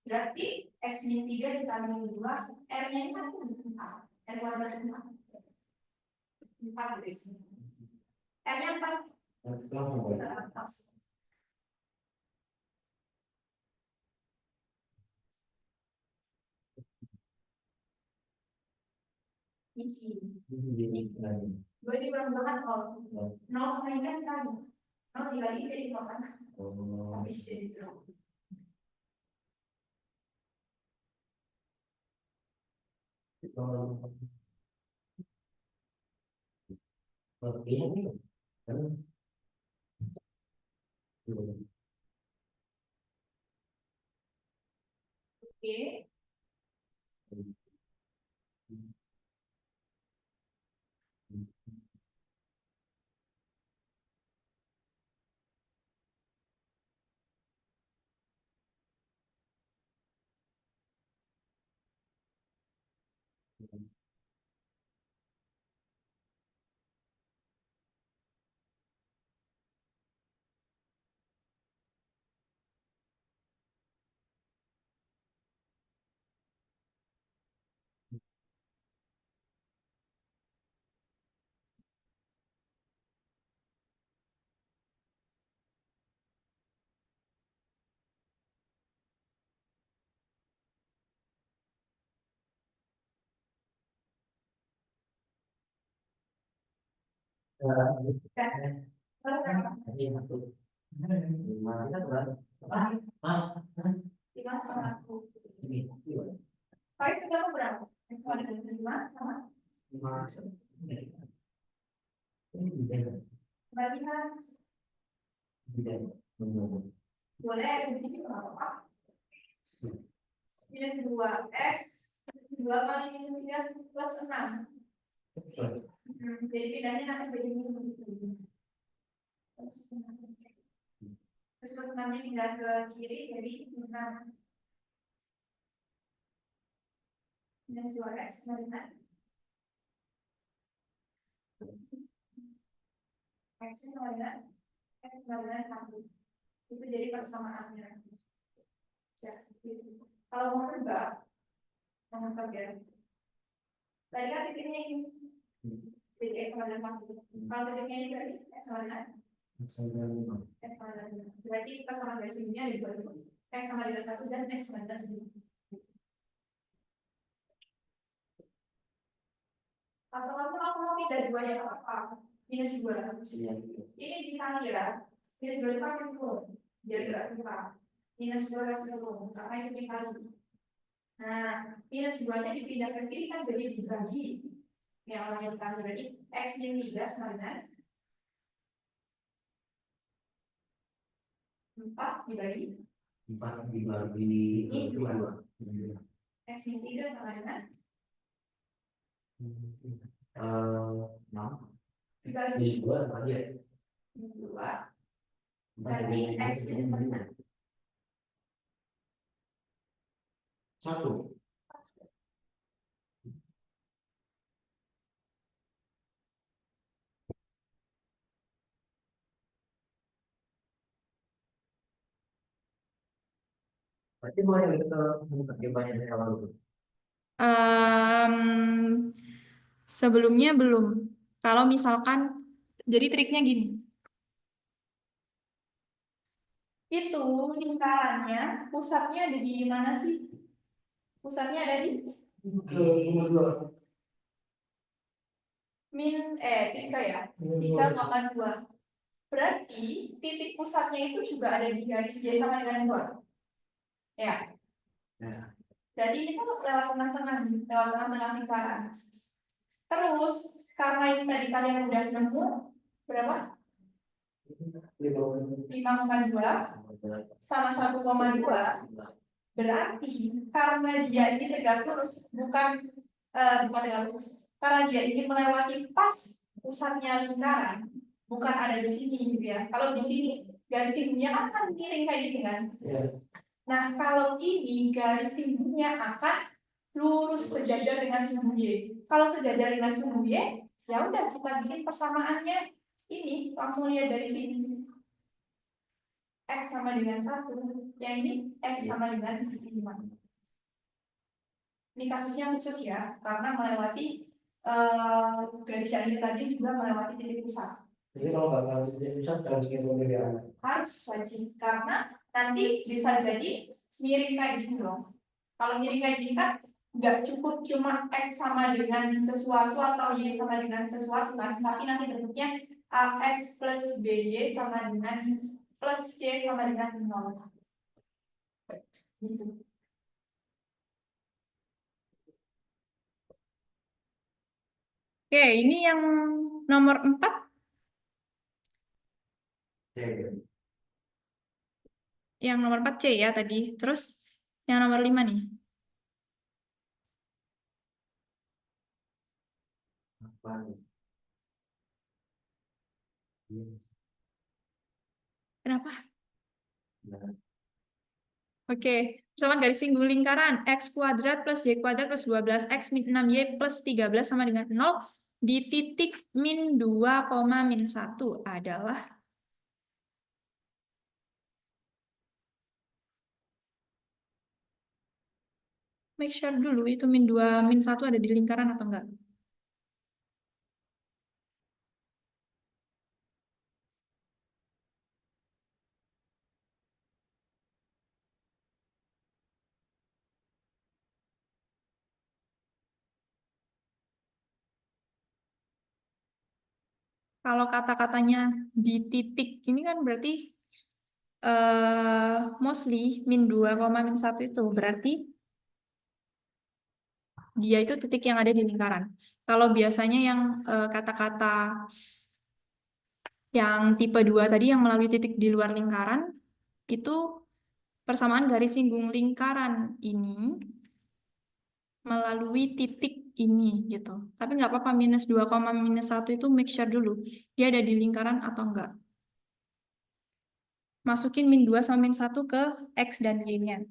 Berarti X min 3 dikali min 2, R-nya itu kan 4. R kuadrat 4. 4 berarti. R-nya 4. Isi. Gue dikurang-kurangkan 0. 0 sama ini kan kali. 0 dikali ini jadi 0 kan? Habis jadi 0. Oke. Pakai segala berapa? Sama dengan 5 sama? Balikan. Boleh begini berapa? Minus 2x 2 kali minus 3 plus 6. Jadi bedanya nanti jadi minus 6. Terus 6-nya pindah ke kiri jadi 6. Minus 2x balikan. X sama dengan X sama dengan 1. Itu jadi persamaannya. Ya, gitu. Kalau mau tebak ya. Tadi kan titiknya ini. Titik X sama dengan 1. Kalau titiknya ini berarti X sama dengan X sama dengan 5. Berarti persamaan garis ini ada dua itu. X sama dengan 1 dan X sama dengan 5. Atau kamu langsung mau pindah dua ya apa? Minus 2. Ini dikali ya. Minus 2 itu pasti turun. Biar enggak tukar. Minus 2 kasih turun. Karena itu dikali. Nah, minus 2-nya dipindah ke kiri kan jadi dibagi. Yang namanya dikali berarti X min 3 sama dengan 4 dibagi 2. X min 3 sama dengan 6 dibagi 2 aja. 2. Berarti X min 4. 1. Berarti mulai kita pakai banyak dari awal dulu. Sebelumnya belum. Kalau misalkan, jadi triknya gini. Itu lingkarannya, pusatnya ada di mana sih? Pusatnya ada di tiga ya, 3,2. Berarti titik pusatnya itu juga ada di garis Y sama dengan 2. Ya. Berarti kita lewat tengah-tengah lingkaran. Terus, karena ini tadi kalian udah nemu, berapa? 5,2 sama 1,2. Berarti karena dia ini tegak lurus, bukan tegak lurus. Karena dia ingin melewati pas pusatnya lingkaran, bukan ada di sini gitu ya. Kalau di sini garis simbolnya akan miring kayak gini kan. Nah, kalau ini garis simbolnya akan lurus sejajar dengan sumbu Y. Kalau sejajar dengan sumbu Y, ya udah kita bikin persamaannya ini, langsung lihat dari sini. X sama dengan 1, yang ini X sama dengan 5. Ini kasusnya khusus ya, karena melewati garis yang ini tadi juga melewati titik pusat. Jadi kalau nggak melewati titik pusat harus kita berbeda. Harus wajib, karena nanti bisa jadi miring kayak gini loh. Kalau miring kayak gini kan nggak cukup cuma X sama dengan sesuatu atau Y sama dengan sesuatu kan, tapi nanti bentuknya AX plus BY sama dengan plus C sama dengan 0. Gitu. Oke, ini yang nomor 4. Yang nomor 4 C ya tadi. Terus yang nomor 5 nih. Kenapa? Oke, persamaan garis singgul lingkaran X kuadrat plus Y kuadrat plus 12X min 6Y plus 13 sama dengan 0 di titik min 2, min 1 adalah make sure dulu itu min 2, min 1 ada di lingkaran atau enggak. Kalau kata-katanya di titik ini kan berarti mostly min 2, min 1 itu berarti dia itu titik yang ada di lingkaran. Kalau biasanya yang kata-kata yang tipe 2 tadi yang melalui titik di luar lingkaran itu persamaan garis singgung lingkaran ini melalui titik ini gitu. Tapi nggak apa-apa minus 2, minus 1 itu make sure dulu dia ada di lingkaran atau enggak. Masukin min 2 sama min 1 ke X dan Y-nya.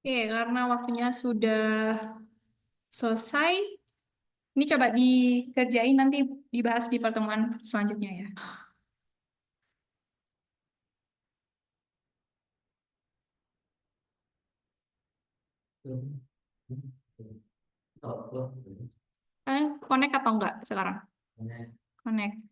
Oke, karena waktunya sudah selesai, ini coba dikerjain nanti dibahas di pertemuan selanjutnya ya. Kalian connect atau enggak sekarang? Connect.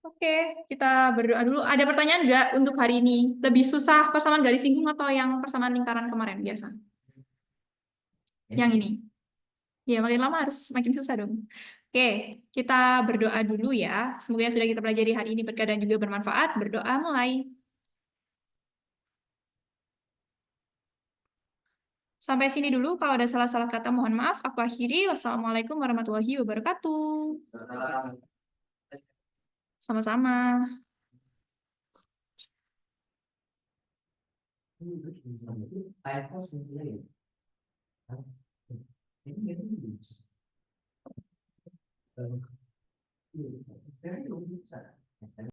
Oke, kita berdoa dulu. Ada pertanyaan nggak untuk hari ini? Lebih susah persamaan garis singgung atau yang persamaan lingkaran kemarin biasa? Yang ini. Ya, makin lama harus makin susah dong. Oke, kita berdoa dulu ya. Semoga yang sudah kita pelajari hari ini berkah dan juga bermanfaat. Berdoa mulai. Sampai sini dulu. Kalau ada salah-salah kata, mohon maaf. Aku akhiri. Wassalamualaikum warahmatullahi wabarakatuh. Sama-sama.